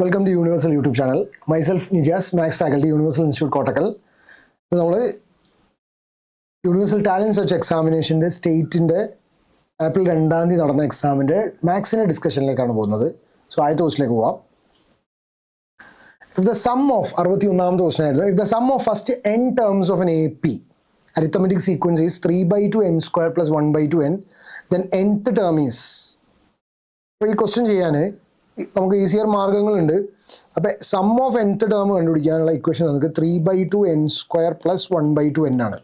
Welcome to Universal YouTube channel. Myself Nijas, Max Faculty, Universal Institute Kottakkal. നമ്മൾ universal talent search എക്സാമിനേഷൻ്റെ സ്റ്റേറ്റിൻ്റെ April 2-ാം തീയതി നടന്ന എക്സാമിൻ്റെ മാത്സിൻ്റെ ഡിസ്കഷനിലേക്കാണ് പോകുന്നത്. So ആദ്യത്തെ ക്വസ്റ്റിലേക്ക് പോവാം. If the sum of 61ാമത്തെ ക്വസ്റ്റൻ ആയിരുന്നു. If the sum of first n terms of an AP arithmetic sequence is 3/2 n square plus 1/2 n, then nth term is. അപ്പോൾ ഈ ക്വസ്റ്റ്യൻ ചെയ്യാൻ നമുക്ക് ഈസിയർ മാർഗ്ഗങ്ങളുണ്ട്. അപ്പോൾ സം ഓഫ് nth ടേം കണ്ടുപിടിക്കാനുള്ള equation നമുക്ക് 3/2 n സ്ക്വയർ പ്ലസ് 1/2 n ആണ്.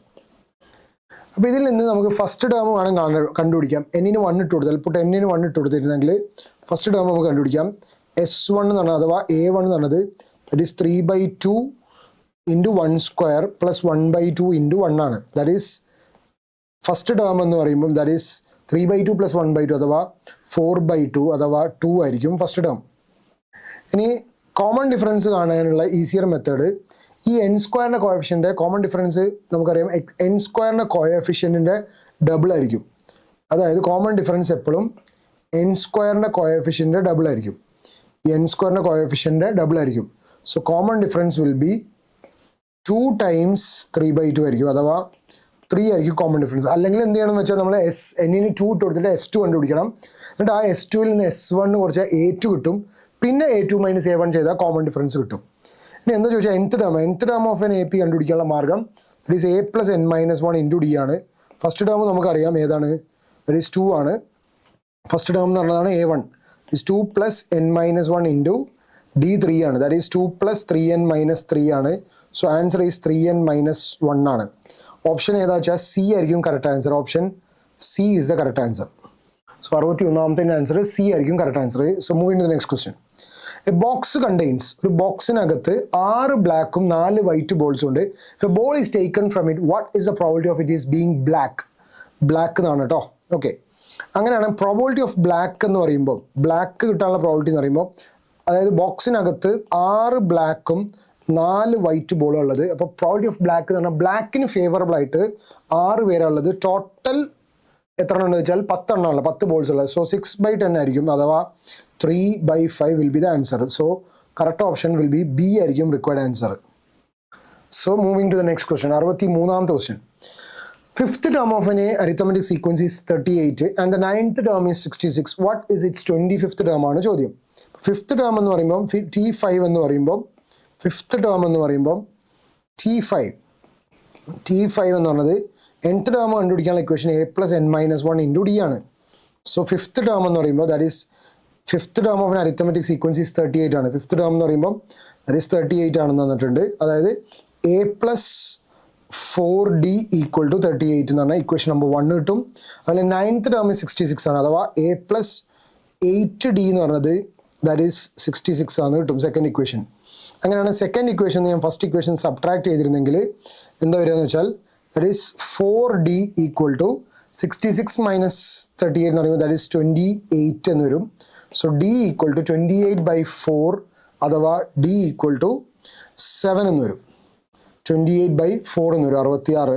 അപ്പോൾ ഇതിൽ നിന്ന് നമുക്ക് ഫസ്റ്റ് ടേം വേണം കണ്ടുപിടിക്കാം. എന്നിന് 1 ഇട്ട് കൊടുത്താൽ ഇപ്പോൾ എന്നിന് 1 ഇട്ട് കൊടുത്തിരുന്നെങ്കിൽ ഫസ്റ്റ് ടേം നമുക്ക് കണ്ടുപിടിക്കാം. S1 എന്ന് പറഞ്ഞാൽ അഥവാ A1 എന്ന് പറഞ്ഞത് that is 3/2 into 1 square plus 1/2 into 1 ആണ്. ദാറ്റ് ഈസ് ഫസ്റ്റ് ടേം എന്ന് പറയുമ്പം ദാറ്റ് ഈസ് 3/2 പ്ലസ് 1/2 അഥവാ 4/2 അഥവാ 2 ആയിരിക്കും ഫസ്റ്റ് ടേം. ഇനി കോമൺ ഡിഫറൻസ് കാണാനുള്ള ഈസിയർ മെത്തേഡ്, ഈ എൻ സ്ക്വയറിൻ്റെ കോഎഫിഷ്യൻ്റെ കോമൺ ഡിഫറൻസ് നമുക്കറിയാം എൻ സ്ക്വയറിൻ്റെ കോഎഫിഷ്യൻറ്റിൻ്റെ ഡബിൾ ആയിരിക്കും. അതായത് കോമൺ ഡിഫറൻസ് എപ്പോഴും എൻ സ്ക്വയറിൻ്റെ കോഎഫിഷ്യൻ്റെ ഡബിൾ ആയിരിക്കും. എൻ സ്ക്വയറിൻ്റെ കോഎഫിഷ്യൻ്റെ ഡബിൾ ആയിരിക്കും. So common difference will be 2 times 3/2 ആയിരിക്കും, അഥവാ 3 ആയിരിക്കും കോമൺ ഡിഫറൻസ്. അല്ലെങ്കിൽ എന്ത് ചെയ്യണമെന്ന് വെച്ചാൽ നമ്മൾ എന്നിന് 2 ഇട്ട് കൊടുത്തിട്ട് S2 കണ്ടുപിടിക്കണം. എന്നിട്ട് ആ S2-ൽ നിന്ന് S1 കുറച്ച് A2 കിട്ടും. പിന്നെ A2 - A1 ചെയ്താൽ കോമൺ ഡിഫറൻസ് കിട്ടും. ഇനി എന്താ ചോദിച്ചാൽ nth term of N AP കണ്ടുപിടിക്കാനുള്ള മാർഗ്ഗം that is A + n - 1 into D ആണ്. ഫസ്റ്റ് ടേം നമുക്കറിയാം ഏതാണ്, ദറ്റ് ഈസ് 2 ആണ്. ഫസ്റ്റ് ടേം എന്ന് പറഞ്ഞതാണ് A1 is 2 + n - 1 into D 3 ആണ്. ദാറ്റ് ഈസ് 2 + 3n - 3 ആണ്. സോ ആൻസർ ഈസ് 3n - 1 ആണ്. ഓപ്ഷൻ ഏതാ വെച്ചാൽ C ആയിരിക്കും correct answer. Option C is the correct answer. So 61ാമത്തെ ആൻസർ C ആയിരിക്കും correct answer. So moving to the next question. A box contains, ഒരു ബോക്സിനകത്ത് 6 ബ്ലാക്കും 4 വൈറ്റ് ബോൾസും ഉണ്ട്. If a ball is taken from it, what is the probability of it is being black? Black എന്നാണ് കേട്ടോ. Okay, അങ്ങനെയാണ് probability of black എന്ന് പറയുമ്പോൾ, ബ്ലാക്ക് കിട്ടാനുള്ള പ്രോബിലിറ്റി എന്ന് പറയുമ്പോൾ, അതായത് ബോക്സിനകത്ത് 6 ബ്ലാക്കും 4 വൈറ്റ് ബോളും ഉള്ളത്. അപ്പോൾ പ്രോബിലിറ്റി ഓഫ് ബ്ലാക്ക് എന്ന് പറഞ്ഞാൽ ബ്ലാക്കിന് ഫേവറബിൾ ആയിട്ട് 6 പേരുള്ളത്. ടോട്ടൽ എത്ര എണ്ണം എന്ന് വെച്ചാൽ 10 എണ്ണമുള്ള 10 ബോൾസ് ഉള്ളത്. സോ 6/10 ആയിരിക്കും, അഥവാ 3/5 will be the answer. So correct option will be B ആയിരിക്കും required answer. So moving to the next question. 63ാമത്തെ question. Fifth term of an arithmetic sequence is 38 and the 9th term is 66. What is its 25th term ആണ് ചോദ്യം. Fifth term എന്ന് പറയുമ്പോൾ T5 എന്ന് പറയുമ്പോൾ, fifth term എന്ന് പറയുമ്പോൾ T5 എന്ന് പറഞ്ഞത് nth ടേം കണ്ടുപിടിക്കാനുള്ള equation A + n - 1 into D ആണ്. സോ ഫിഫ്ത്ത് ടേം എന്ന് പറയുമ്പോൾ that is fifth term of N arithmetic sequence is 38 ആണ്. ഫിഫ്ത്ത് ടേം എന്ന് പറയുമ്പോൾ ദാറ്റ് ഈസ് 38 ആണെന്ന് തന്നിട്ടുണ്ട്. അതായത് A + 4D = 38 എന്ന് പറഞ്ഞാൽ ഇക്വേഷൻ നമ്പർ 1 കിട്ടും. അതുപോലെ 9th ടേം 66 ആണ്, അഥവാ A + 8D എന്ന് പറഞ്ഞത് ദാറ്റ് ഈസ് 66 ആണ് കിട്ടും സെക്കൻഡ് ഇക്വേഷൻ. അങ്ങനെയാണ് സെക്കൻഡ് ഇക്വേഷൻ ഞാൻ ഫസ്റ്റ് ഇക്വേഷൻ സബ്ട്രാക്ട് ചെയ്തിരുന്നെങ്കിൽ എന്താ വരിക എന്ന് വെച്ചാൽ ദാറ്റ് ഈസ് 4D = 66 - 38 എന്ന് പറയുമ്പോൾ ദാറ്റ് ഈസ് 28 എന്ന് വരും. സോ D = 28/4 അഥവാ D = 7 എന്ന് വരും. 28/4 എന്ന് വരും, 66.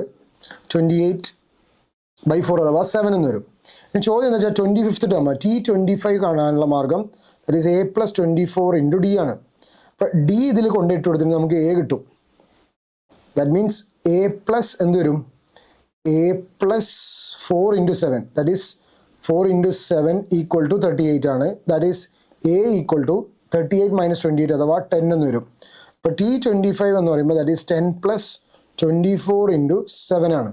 28/4 അഥവാ 7 എന്ന് വരും. ഇനി ചോദ്യം എന്താ വെച്ചാൽ 25th ടേം T25 കാണാനുള്ള മാർഗ്ഗം that is A + 24 into D ആണ്. അപ്പം D ഇതിൽ കൊണ്ടിട്ട് കൊടുത്തിട്ട് നമുക്ക് A കിട്ടും. ദാറ്റ് മീൻസ് A + എന്ത് വരും, A + 4 × 7 ദാറ്റ് ഈസ് 4 × 7 = 38 ആണ്. ദാറ്റ് ഈസ് A = 38 - 28 അഥവാ 10 എന്ന് വരും. ഇപ്പോൾ T25 എന്ന് പറയുമ്പോൾ ദാറ്റ് ഈസ് 10 + 24 × 7 ആണ്.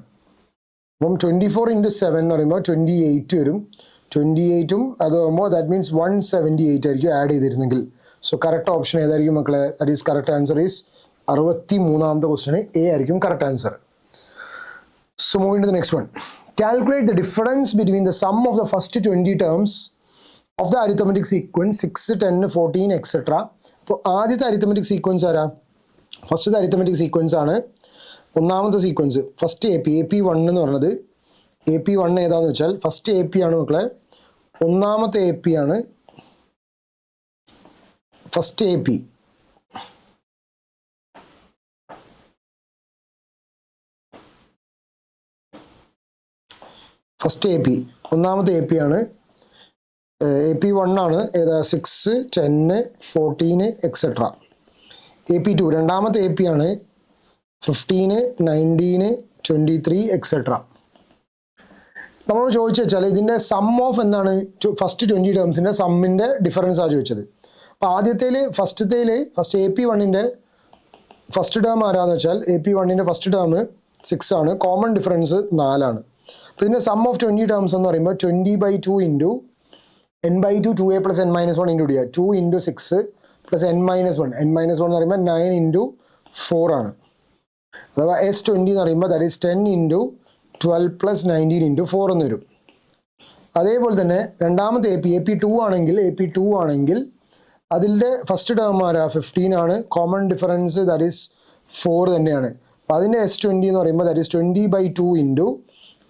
അപ്പം 24 × 7 എന്ന് പറയുമ്പോൾ 28 വരും. 28ഉം അതാകുമ്പോൾ ദാറ്റ് മീൻസ് 178 ആയിരിക്കും ആഡ് ചെയ്തിരുന്നെങ്കിൽ. സോ കറക്റ്റ് ഓപ്ഷൻ ഏതായിരിക്കും മക്കളെ? That is correct answer is 63ാമത്തെ ക്വസ്റ്റ്യന് A ആയിരിക്കും correct answer. So moving to the next one. Calculate the difference between the sum of the first 20 terms of the arithmetic sequence 6, 10, 14 etcetera. അപ്പോൾ ആദ്യത്തെ arithmetic sequence ആരാ? ഫസ്റ്റത്തെ arithmetic sequence ആണ് ഒന്നാമത്തെ sequence. First AP1 എന്ന് പറഞ്ഞത് AP1 ഏതാണെന്ന് വെച്ചാൽ ഫസ്റ്റ് AP ആണ് മക്കളെ. ഒന്നാമത്തെ AP ആണ് ഫസ്റ്റ് AP. ഫസ്റ്റ് AP ഒന്നാമത്തെ AP ആണ്. AP1 ആണ് ഏതാ 6, 10, 14 എക്സെട്ര. AP2 രണ്ടാമത്തെ AP ആണ് 15, 19, 23 എക്സെട്ര. നമ്മൾ ചോദിച്ചു വെച്ചാൽ ഇതിൻ്റെ സം ഓഫ് എന്താണ് ഫസ്റ്റ് 20 ടേംസിൻ്റെ സമ്മിൻ്റെ ഡിഫറൻസ് ആണ് ചോദിച്ചത്. അപ്പോൾ ഫസ്റ്റ് AP1ൻ്റെ ഫസ്റ്റ് ടേം ആരാന്ന് വെച്ചാൽ AP1ൻ്റെ ഫസ്റ്റ് ടേം 6 ആണ്, കോമൺ ഡിഫറൻസ് 4 ആണ്. അപ്പോൾ ഇതിൻ്റെ സം ഓഫ് 20 ടേംസ് എന്ന് പറയുമ്പോൾ 20/2 into n/2 2a plus n-1 into d 2 into 6 plus n-1 എന്ന് പറയുമ്പോൾ 9 ഇൻറ്റു 4 ആണ്. അഥവാ S20 എന്ന് പറയുമ്പോൾ that is 10 into 12 plus 19 into 4 എന്ന് വരും. അതേപോലെ തന്നെ രണ്ടാമത്തെ AP2 ആണെങ്കിൽ അതിൻ്റെ ഫസ്റ്റ് ടേം ആരാ 15 ആണ്, കോമൺ ഡിഫറൻസ് ദാറ്റ് ഈസ് 4 തന്നെയാണ്. അപ്പോൾ അതിൻ്റെ S20 എന്ന് പറയുമ്പോൾ that is 20/2 into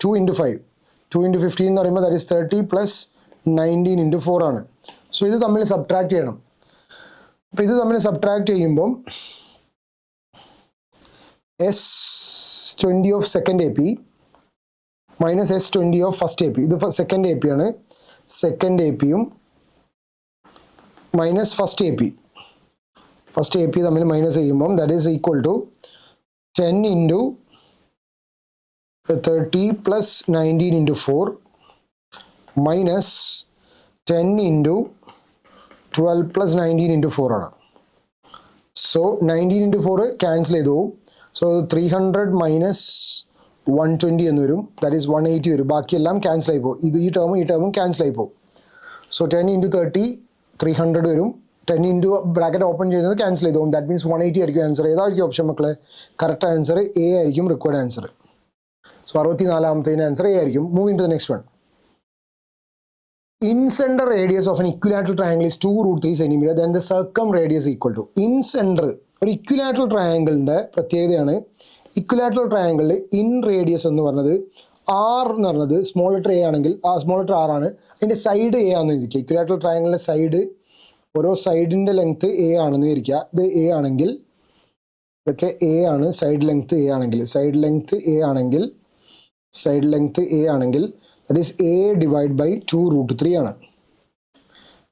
2 into 5 2 into 15 എന്ന് പറയുമ്പോൾ ദാറ്റ് ഈസ് 30 പ്ലസ് 19 ഇൻറ്റു 4 ആണ്. സോ ഇത് തമ്മിൽ സബ്ട്രാക്ട് ചെയ്യണം. അപ്പോൾ ഇത് തമ്മിൽ സബ്ട്രാക്ട് ചെയ്യുമ്പം S20 of second AP minus S20 of first AP. ഇത് സെക്കൻഡ് AP ആണ്. സെക്കൻഡ് APയും മൈനസ് ഫസ്റ്റ് AP തമ്മിൽ മൈനസ് ചെയ്യുമ്പം that is equal to 10 into 30 plus 19 into 4 minus 10 into 12 plus 19 into 4 ആണ്. സോ 19 ഇൻറ്റു 4 ക്യാൻസൽ ചെയ്തു പോകും. So 300 minus 120 എന്ന് വരും, ദാറ്റ് ഈസ് 180 വരും. ബാക്കിയെല്ലാം ക്യാൻസൽ ആയി പോകും. ഈ ടേമും ക്യാൻസൽ ആയി പോകും. സോ 10 ഇൻറ്റു 30 300 വരും. 10 ഇൻറ്റു ബ്രാക്കറ്റ് ഓപ്പൺ ചെയ്യുന്നത് ക്യാൻസൽ ചെയ്തു പോകും. ദാറ്റ് മീൻസ് 180 ആയിരിക്കും ആൻസർ. ഏതായിരിക്കും ഓപ്ഷൻ മക്കളെ? കറക്റ്റ് ആൻസർ A ആയിരിക്കും റിക്വയർഡ് ആൻസർ. സോ 64ാമത്തേന് ആൻസർ A ആയിരിക്കും. Moving to the next one. Incenter radius of an equilateral triangle is 2√3 cm, then the circumradius equal to. Incenter ഒരു equilateral ട്രയാങ്കിളിൻ്റെ പ്രത്യേകതയാണ്. Equilateral ട്രയാങ്കിളിൽ in radius എന്ന് പറഞ്ഞത് R എന്ന് പറഞ്ഞത് small letter A ആണെങ്കിൽ small letter R ആണ്, അതിൻ്റെ സൈഡ് A ആണെന്ന് ഇരിക്കുക. ഇക്വിലാറ്ററൽ ട്രയാങ്കിളിൻ്റെ സൈഡ് ഓരോ സൈഡിൻ്റെ ലെങ്ത്ത് A ആണെന്ന് ഇരിക്കുക. ഇത് A ആണെങ്കിൽ ഇതൊക്കെ A ആണ്. സൈഡ് ലെങ്ത്ത് A ആണെങ്കിൽ that is A divided by 2√3 ആണ്.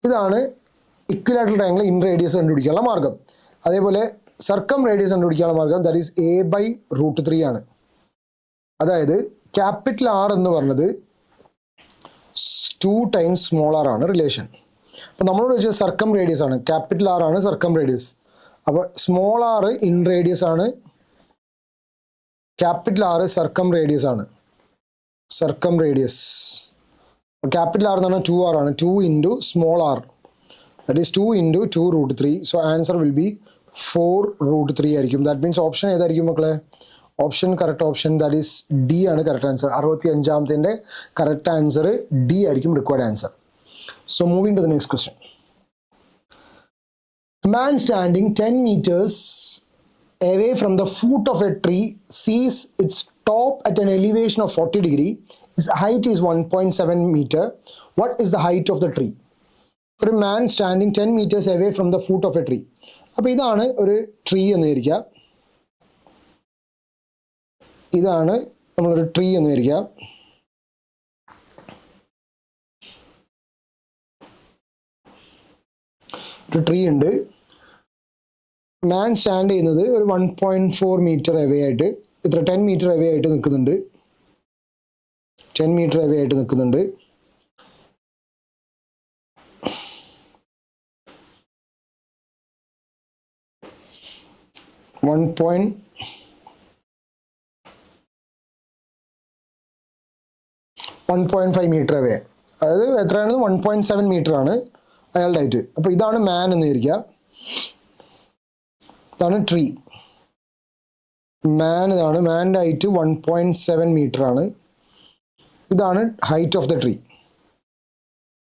ഇതാണ് ഇക്വിലാറ്ററൽ ട്രയാങ്കിൾ ഇൻ റേഡിയസ് കണ്ടുപിടിക്കാനുള്ള മാർഗം. അതേപോലെ സർക്കം റേഡിയസ് കണ്ടുപിടിക്കാനുള്ള മാർഗം ദാറ്റ് ഈസ് A/√3 ആണ്. അതായത് ക്യാപിറ്റൽ R എന്ന് പറഞ്ഞത് 2 times സ്മോൾ r ആണ് റിലേഷൻ. അപ്പോൾ നമ്മളോട് ചോദിച്ചത് സർക്കം റേഡിയസ് ആണ്. ക്യാപിറ്റൽ R ആണ് സർക്കം റേഡിയസ്. അപ്പോൾ സ്മോൾ r ഇൻ റേഡിയസ് ആണ്, ക്യാപിറ്റൽ R സർക്കം റേഡിയസ് ആണ്. ക്യാപിറ്റൽ R എന്ന് പറഞ്ഞാൽ 2R ആണ്. 2 into small r that is 2 into 2√3. So answer will be 4√3 ആയിരിക്കും. ദാറ്റ് മീൻസ് ഓപ്ഷൻ ഏതായിരിക്കും മക്കളെ? Correct option that is D ആണ് കറക്റ്റ് ആൻസർ. 65ാമത്തെ കറക്റ്റ് ആൻസർ D ആയിരിക്കും required answer. So moving to the next question. Man standing 10 meters away from the foot of a tree sees its top at an elevation of 40 degree. His height is 1.7 meter. What is the height of the tree? ഒരു മാൻ standing 10 meters away from the foot of a tree. അപ്പോൾ ഇതാണ് ഒരു tree എന്ന് വിചാരിക്കുക. ഇതാണ് നമ്മളൊരു tree എന്ന് വിചാരിക്കുക. ഒരു ട്രീ ഉണ്ട്. മാൻ സ്റ്റാൻഡ് ചെയ്യുന്നത് ഒരു 1.4 meter അവേ ആയിട്ട്, 10 meter അവേ ആയിട്ട് നിൽക്കുന്നുണ്ട്. 10 meter അവേ ആയിട്ട് നിൽക്കുന്നുണ്ട്. one point 1.5 meter അവേ, അതായത് എത്രയാണ്? 1.7 meter ആണ് അയാളുടെ ഹൈറ്റ്. അപ്പോൾ ഇതാണ് മാൻ എന്ന് വിചാരിക്കുക. ഇതാണ് ട്രീ. ഇതാണ് മാൻ്റെ ഹൈറ്റ് 1.7 meter ആണ്. ഇതാണ് height of the tree.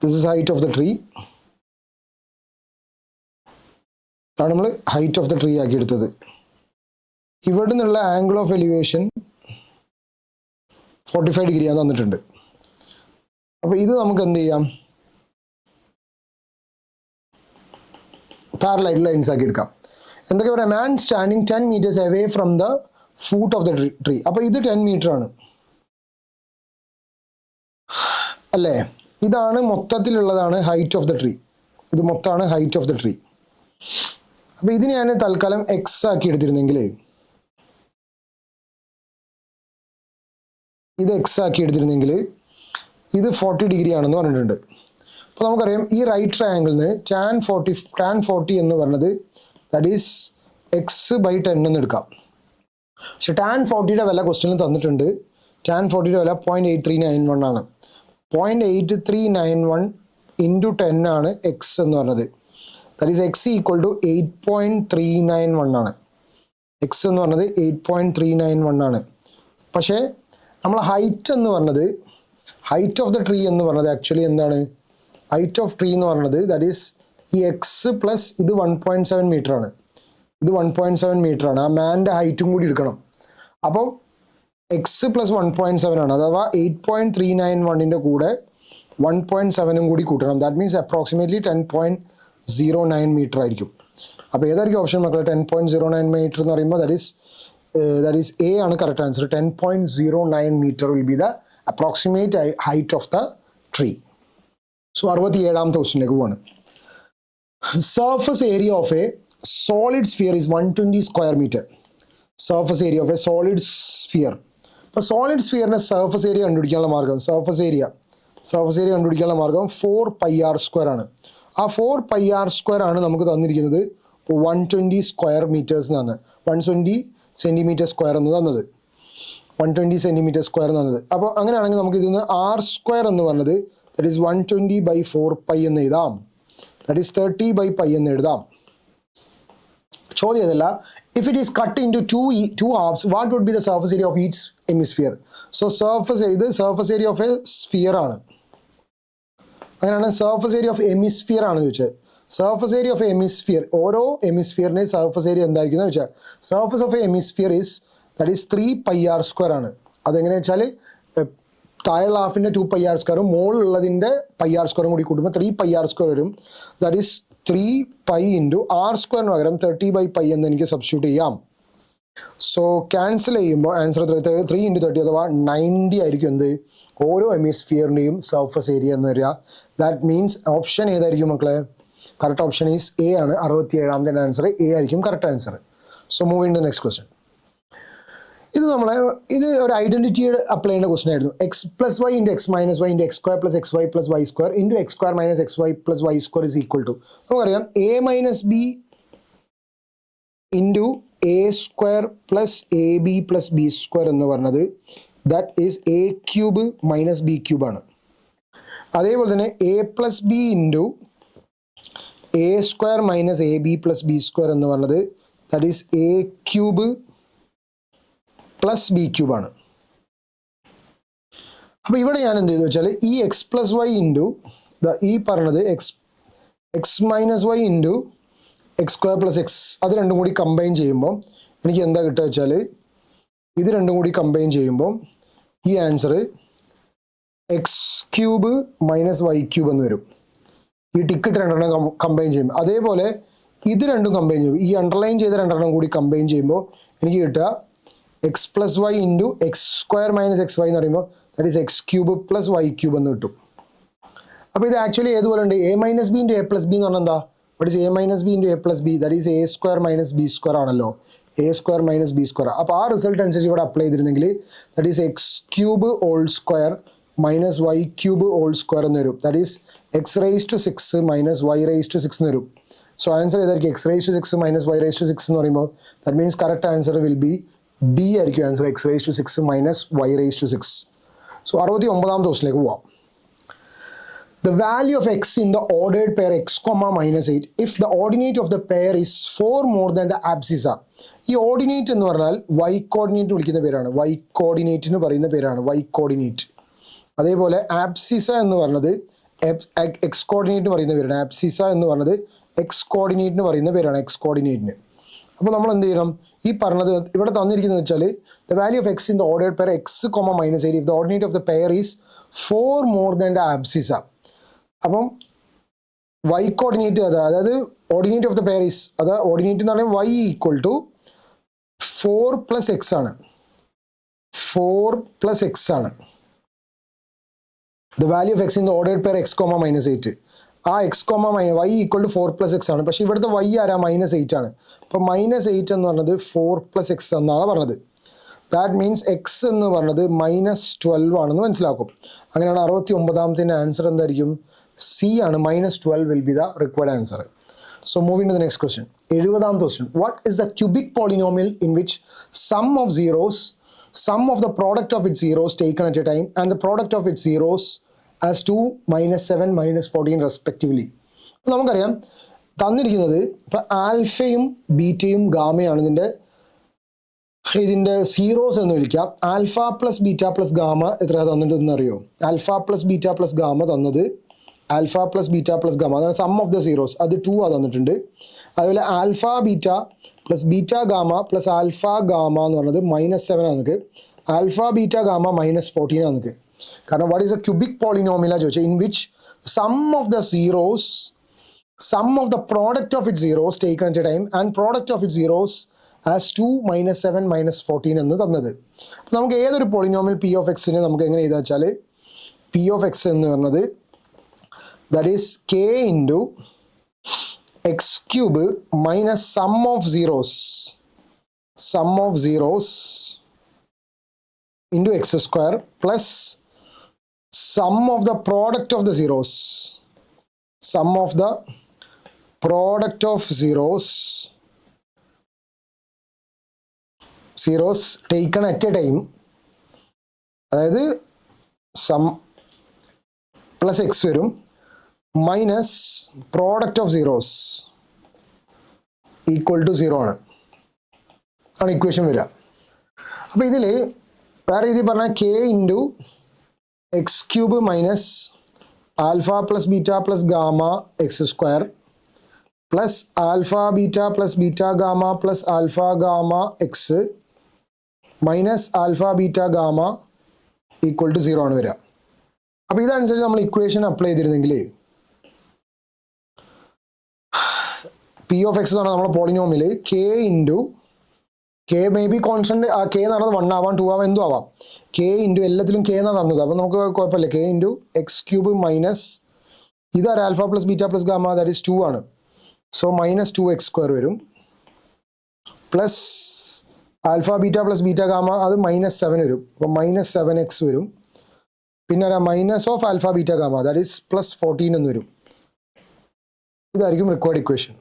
This is height of the tree. ഇതാണ് നമ്മൾ ഹൈറ്റ് ഓഫ് ദ ട്രീ ആക്കി എടുത്തത്. ഇവിടെ നിന്നുള്ള ആംഗിൾ ഓഫ് എലിവേഷൻ 45 degree ആണ് തന്നിട്ടുണ്ട്. അപ്പോൾ ഇത് നമുക്ക് എന്ത് ചെയ്യാം? പാരലൽ ലൈൻസ് ആക്കി എടുക്കാം. എന്തൊക്കെ പറയാം? മാൻ standing 10 meters away from the foot of the tree. അപ്പോൾ ഇത് 10 meter ആണ് അല്ലേ? ഇതാണ് മൊത്തത്തിലുള്ളതാണ് ഹൈറ്റ് ഓഫ് ദ ട്രീ. ഇത് മൊത്തമാണ് ഹൈറ്റ് ഓഫ് ദ ട്രീ. അപ്പോൾ ഇതിന് ഞാൻ തൽക്കാലം എക്സ് ആക്കി എടുത്തിരുന്നെങ്കിൽ, ഇത് എക്സ് ആക്കി എടുത്തിരുന്നെങ്കിൽ ഇത് 40 ഡിഗ്രി ആണെന്ന് പറഞ്ഞിട്ടുണ്ട്. അപ്പോൾ നമുക്കറിയാം ഈ റൈറ്റ് ട്രയാങ്കിളിന് ടാൻ 40 എന്ന് പറഞ്ഞത് ദാറ്റ് ഈസ് x/10 എന്ന് എടുക്കാം. പക്ഷെ ടാൻ 40യുടെ വില ക്വസ്റ്റ്യനിൽ തന്നിട്ടുണ്ട്. ടാൻ 40യുടെ വില 0.8391 ആണ്. 0.8391 ഇൻറ്റു 10 ആണ് എക്സ് എന്ന് പറഞ്ഞത്. That is x equal to 8.391 ആണ്. എക്സ് എന്ന് പറഞ്ഞത് 8.391 ആണ്. പക്ഷേ നമ്മൾ ഹൈറ്റ് എന്ന് പറഞ്ഞത്, ഹൈറ്റ് ഓഫ് ദ ട്രീ എന്ന് പറഞ്ഞത് ആക്ച്വലി എന്താണ്? ഹൈറ്റ് ഓഫ് ട്രീ എന്ന് പറഞ്ഞത് ദാറ്റ് ഈസ് ഈ എക്സ് പ്ലസ് ഇത് 1.7 മീറ്റർ ആണ്. ഇത് 1.7 മീറ്റർ ആണ്. ആ മാൻ്റെ ഹൈറ്റും കൂടി എടുക്കണം. അപ്പോൾ എക്സ് പ്ലസ് 1.7 ആണ്. അഥവാ 8.391ൻ്റെ കൂടെ 1.7 കൂടി കൂട്ടണം. ദാറ്റ് മീൻസ് അപ്രോക്സിമേറ്റ്ലി 10.09 മീറ്റർ ആയിരിക്കും. അപ്പോൾ ഏതായിരിക്കും ഓപ്ഷൻ മക്കളെ? 10.09 മീറ്റർ എന്ന് പറയുമ്പോൾ that is A ആണ് correct answer. 10.09 metre will be the approximate height of the tree. So 67ാമത്തെ ക്വസ്റ്റ്യനിലേക്ക് പോവാണ്. Surface area of a solid sphere is 120 square metre. Surface area of a solid sphere. അപ്പോൾ solid സ്ഫിയറിൻ്റെ surface area കണ്ടുപിടിക്കാനുള്ള മാർഗം, surface area കണ്ടുപിടിക്കാനുള്ള മാർഗം 4πr² ആണ്. ആ 4πr² ആണ് നമുക്ക് തന്നിരിക്കുന്നത് 120 സ്ക്വയർ മീറ്റേഴ്സ് എന്നാണ്. 120 സെൻറ്റിമീറ്റർ സ്ക്വയർ എന്ന് തന്നത്. 120 സെൻറ്റിമീറ്റർ സ്ക്വയർ എന്ന് തന്നത്. അപ്പോൾ അങ്ങനെയാണെങ്കിൽ നമുക്ക് ഇതിൽ നിന്ന് r² എന്ന് പറഞ്ഞത് ദാറ്റ് ഈസ് 120/4π എന്ന് എഴുതാം. ദാറ്റ് ഈസ് 30/π എന്ന് എഴുതാം. ചോദ്യം അതല്ല. If it is cut into two halves what would be the surface area of each hemisphere? So ഇത് surface area of a sphere ആണ്. അങ്ങനെയാണ് സർഫസ് ഏരിയ ഓഫ് ഹെമിസ്ഫിയർ ആണ് ചോദിച്ചത്. Surface area of a hemisphere, ഓരോ ഹെമിസ്ഫിയറിൻ്റെയും surface area എന്തായിരിക്കും എന്ന് വെച്ചാൽ surface of a hemisphere is that is 3πr² ആണ്. അതെങ്ങനെയാ വെച്ചാൽ താഴെയുള്ള ഹാഫിൻ്റെ 2πr², മുകളിലുള്ളതിൻ്റെ πr² കൂടി കൂട്ടുമ്പോൾ 3πr² വരും. ദാറ്റ് ഈസ് 3π ഇൻറ്റു r² പകരം 30/π എന്ന് എനിക്ക് സബ്സ്റ്റിറ്റ്യൂട്ട് ചെയ്യാം. സോ ക്യാൻസൽ ചെയ്യുമ്പോൾ ആൻസർ 3 ഇൻറ്റു 30 അഥവാ 90 ആയിരിക്കും എന്ത് ഓരോ ഹെമിസ്ഫിയറിൻ്റെയും സർഫസ് ഏരിയ എന്ന് വരിക. ദാറ്റ് മീൻസ് ഓപ്ഷൻ ഏതായിരിക്കും മക്കളെ? കറക്റ്റ് ഓപ്ഷൻ ഈസ് എ ആണ്. 67ാമത്തെ ആൻസർ എ ആയിരിക്കും correct answer. So move in to next question. ഇത് ഒരു ഐഡന്റിറ്റിയുടെ അപ്ലൈ ചെയ്യുന്ന ക്വസ്റ്റൻ ആയിരുന്നു. x+y into x - y into x² + xy + y² into x² - xy + y² is equal to, നമുക്കറിയാം a - b into a² + ab + b² എന്ന് പറഞ്ഞത് that is a³ - b³ ആണ്. അതേപോലെ തന്നെ a + b into a² - ab + b² എന്ന് പറഞ്ഞത് that is a³ + b³ ആണ്. അപ്പോൾ ഇവിടെ ഞാൻ എന്ത് ചെയ്തു വെച്ചാൽ ഈ x+y ഇൻറ്റു ഈ പറഞ്ഞത് x - y into x² + x അത് രണ്ടും കൂടി കമ്പൈൻ ചെയ്യുമ്പോൾ എനിക്ക് എന്താ കിട്ടുക വെച്ചാൽ ഇത് രണ്ടും കൂടി കമ്പൈൻ ചെയ്യുമ്പോൾ ഈ ആൻസർ x³ - y³ എന്ന് വരും. ഈ ടിക്കറ്റ് രണ്ടെണ്ണം കമ്പൈൻ ചെയ്യുമ്പോൾ അതേപോലെ ഇത് രണ്ടും കമ്പൈൻ ചെയ്യും. ഈ അണ്ടർലൈൻ ചെയ്ത രണ്ടെണ്ണം കൂടി കമ്പൈൻ ചെയ്യുമ്പോൾ എനിക്ക് കിട്ടുക x+y ഇൻറ്റു x² - xy എന്ന് പറയുമ്പോൾ ദാറ്റ് ഈസ് x³ + y³ എന്ന് കിട്ടും. അപ്പോൾ ഇത് ആക്ച്വലി ഏതുപോലെ ഉണ്ട്? a - b into a + b എന്ന് പറഞ്ഞാൽ എന്താ? What is a - b into a + b? That is a² - b² ആണല്ലോ. a² - b². അപ്പോൾ ആ റിസൾട്ട് അനുസരിച്ച് ഇവിടെ അപ്ലൈ ചെയ്തിരുന്നെങ്കിൽ that is x³ whole square minus y³ whole square എന്ന് വരും. That is x⁻6 minus y⁻6 എന്ന് വരും. സോ ആൻസർ ഏതായിരിക്കും? x⁻6 മൈനസ് y⁻6 എന്ന് പറയുമ്പോൾ that means correct answer will be B ആയിരിക്കും ആൻസർ. x⁻6 minus y⁻6. സോ 69ാമത്തെ ക്വസ്റ്റിലേക്ക് പോവാം. The value of x in the ordered pair x, -8 if the ordinate of the pair is 4 more than the abscissa. ഈ ordinate എന്ന് പറഞ്ഞാൽ y coordinate വിളിക്കുന്ന പേരാണ്. y കോർഡിനേറ്റിന് പറയുന്ന പേരാണ് y കോർഡിനേറ്റ്. അതേപോലെ ആബ്സിസ എന്ന് പറഞ്ഞത് എക്സ് കോർഡിനേറ്റിന് പറയുന്ന പേരാണ്. ആബ്സിസ എന്ന് പറഞ്ഞത് എക്സ് കോർഡിനേറ്റിന് പറയുന്ന പേരാണ്. എക്സ് കോർഡിനേറ്റിന്. അപ്പോൾ നമ്മൾ എന്ത് ചെയ്യണം? ഈ പറഞ്ഞത് ഇവിടെ തന്നിരിക്കുന്നത് വെച്ചാൽ the value of X in the ordered pair x, -8 if the ordinate of the pair is 4 more than the abscissa. അപ്പം y കോർഡിനേറ്റ് അതായത് ordinate of the pair is ordinate എന്ന് പറഞ്ഞാൽ y ഈക്വൽ ടു 4 + x ആണ്. 4 + x ആണ്. the value of x in the ordered pair x comma minus 8. ആ x comma y equal to 4 plus x ആണ്. പക്ഷേ ഇവിടുത്തെ y ആരാ -8 ആണ്. അപ്പോൾ -8 എന്ന് പറഞ്ഞത് 4 പ്ലസ് എക്സ് എന്നാണ് പറഞ്ഞത്. ദാറ്റ് മീൻസ് എക്സ് എന്ന് പറഞ്ഞത് -12 ആണെന്ന് മനസ്സിലാക്കും. അങ്ങനെയാണ് 69ാമത്തെ ആൻസർ എന്തായിരിക്കും? സി ആണ്. -12 will be the required answer. So moving to the next question. 70th question. What is the cubic polynomial in which sum of the product of its zeros taken at a time and the product of its zeros as 2, -7, -14 respectively? നമുക്കറിയാം തന്നിരിക്കുന്നത് ഇപ്പം ആൽഫയും ബീറ്റയും ഗാമയാണ് ഇതിൻ്റെ zeros എന്ന് വിളിക്കാം. Alpha plus beta plus gamma എത്ര തന്നിട്ടെന്ന് അറിയോ? Alpha plus beta plus gamma തന്നത് alpha plus beta plus gamma, അതാണ് സം ഓഫ് ദ സീറോസ്, അത് 2 തന്നിട്ടുണ്ട്. അതുപോലെ alpha beta plus beta gamma plus alpha gamma എന്ന് പറഞ്ഞത് -7 ആണ് നമുക്ക്. ആൽഫ ബീറ്റ ഗാമ -14 ആണ് നമുക്ക്. കാരണം വാട്ട് ഈസ് എ ക്യൂബിക് പോളിനോമിയലാണ് ചോദിച്ചത് in which sum of the zeros sum of the product of it zeros taken at a time and product of it zeros as 2, -7, -14 എന്ന് തന്നത്. അപ്പോൾ നമുക്ക് ഏതൊരു പോളിനോമിയൽ പി ഓഫ് എക്സിന് നമുക്ക് എങ്ങനെ എഴുതാ വെച്ചാൽ പി ഓഫ് എക്സ് എന്ന് പറഞ്ഞത് that is k into x cube minus sum of zeros into x square plus sum of the product of the zeros taken at a time, അതായത് sum plus x വരും minus product of zeros equal to 0 ആണ് equation വരിക. അപ്പോൾ ഇതിൽ വേറെ രീതിയിൽ പറഞ്ഞാൽ k into X cube minus alpha plus beta plus gamma x square plus alpha beta plus beta gamma plus alpha gamma x minus alpha beta gamma equal to 0 ആണ് വരിക. അപ്പോൾ ഇതനുസരിച്ച് നമ്മൾ ഇക്വേഷൻ അപ്ലൈ ചെയ്തിരുന്നെങ്കിൽ പി ഓഫ് എക്സ് എന്ന് പറഞ്ഞാൽ നമ്മുടെ polynomial K into K may be constant, ആ കെ എന്ന് പറയുന്നത് 1 ആവാം 2 ആവാം എന്തും ആവാം. കെ ഇൻറ്റു എല്ലാത്തിലും കെ എന്നാണ് തന്നത്. അപ്പോൾ നമുക്ക് കുഴപ്പമില്ല. K into X cube minus ഇതൊരു alpha plus beta plus gamma that is 2 ആണ്. സോ -2x² വരും plus alpha beta plus beta gamma അത് -7 വരും. അപ്പോൾ -7x വരും. പിന്നെ ഒരു minus of alpha beta gamma that is +14 എന്ന് വരും. ഇതായിരിക്കും റിക്വയർഡ് ഇക്വേഷൻ.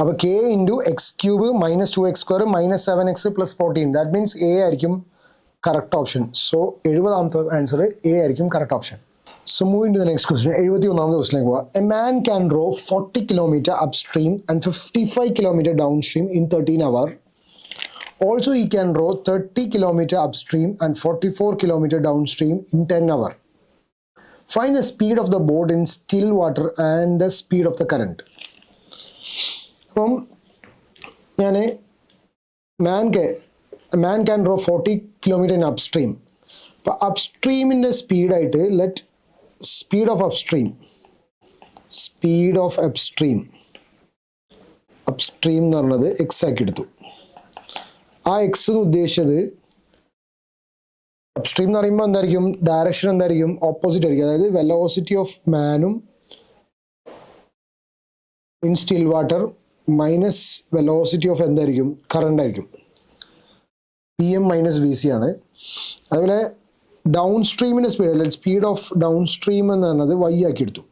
അപ്പോൾ K into X cube -2x² -7x +14 that means A ആയിരിക്കും കറക്റ്റ് ഓപ്ഷൻ. സോ 70ാമത്തെ ആൻസർ എ ആയിരിക്കും correct option. So moving to the next question. 71ാമത്തെ ക്വസ്റ്റിലേക്ക് പോവാം. A man can row 40 km upstream and 55 km downstream in 13 hours. Also he can row 30 km upstream and 44 km downstream in 10 hours. Find the speed of the boat in still water and the speed of the current. അപ്പം ഞാൻ man can row 40 km in upstream. അപ്പോൾ അപ്സ്ട്രീമിൻ്റെ സ്പീഡായിട്ട് speed of upstream എന്ന് പറഞ്ഞത് X ആക്കി എടുത്തു. ആ എക്സ് എന്ന് ഉദ്ദേശിച്ചത് അപ്സ്ട്രീം എന്ന് പറയുമ്പോൾ എന്തായിരിക്കും, ഡയറക്ഷൻ എന്തായിരിക്കും, ഓപ്പോസിറ്റ് ആയിരിക്കും. അതായത് വെലോസിറ്റി ഓഫ് മാനും in still water minus velocity of എന്തായിരിക്കും, കറണ്ട് ആയിരിക്കും. PM - VC ആണ്. അതുപോലെ ഡൗൺ സ്ട്രീമിൻ്റെ സ്പീഡ് അല്ലെ സ്പീഡ് ഓഫ് ഡൗൺ സ്ട്രീം എന്ന് പറഞ്ഞത് y ആക്കി എടുത്തു.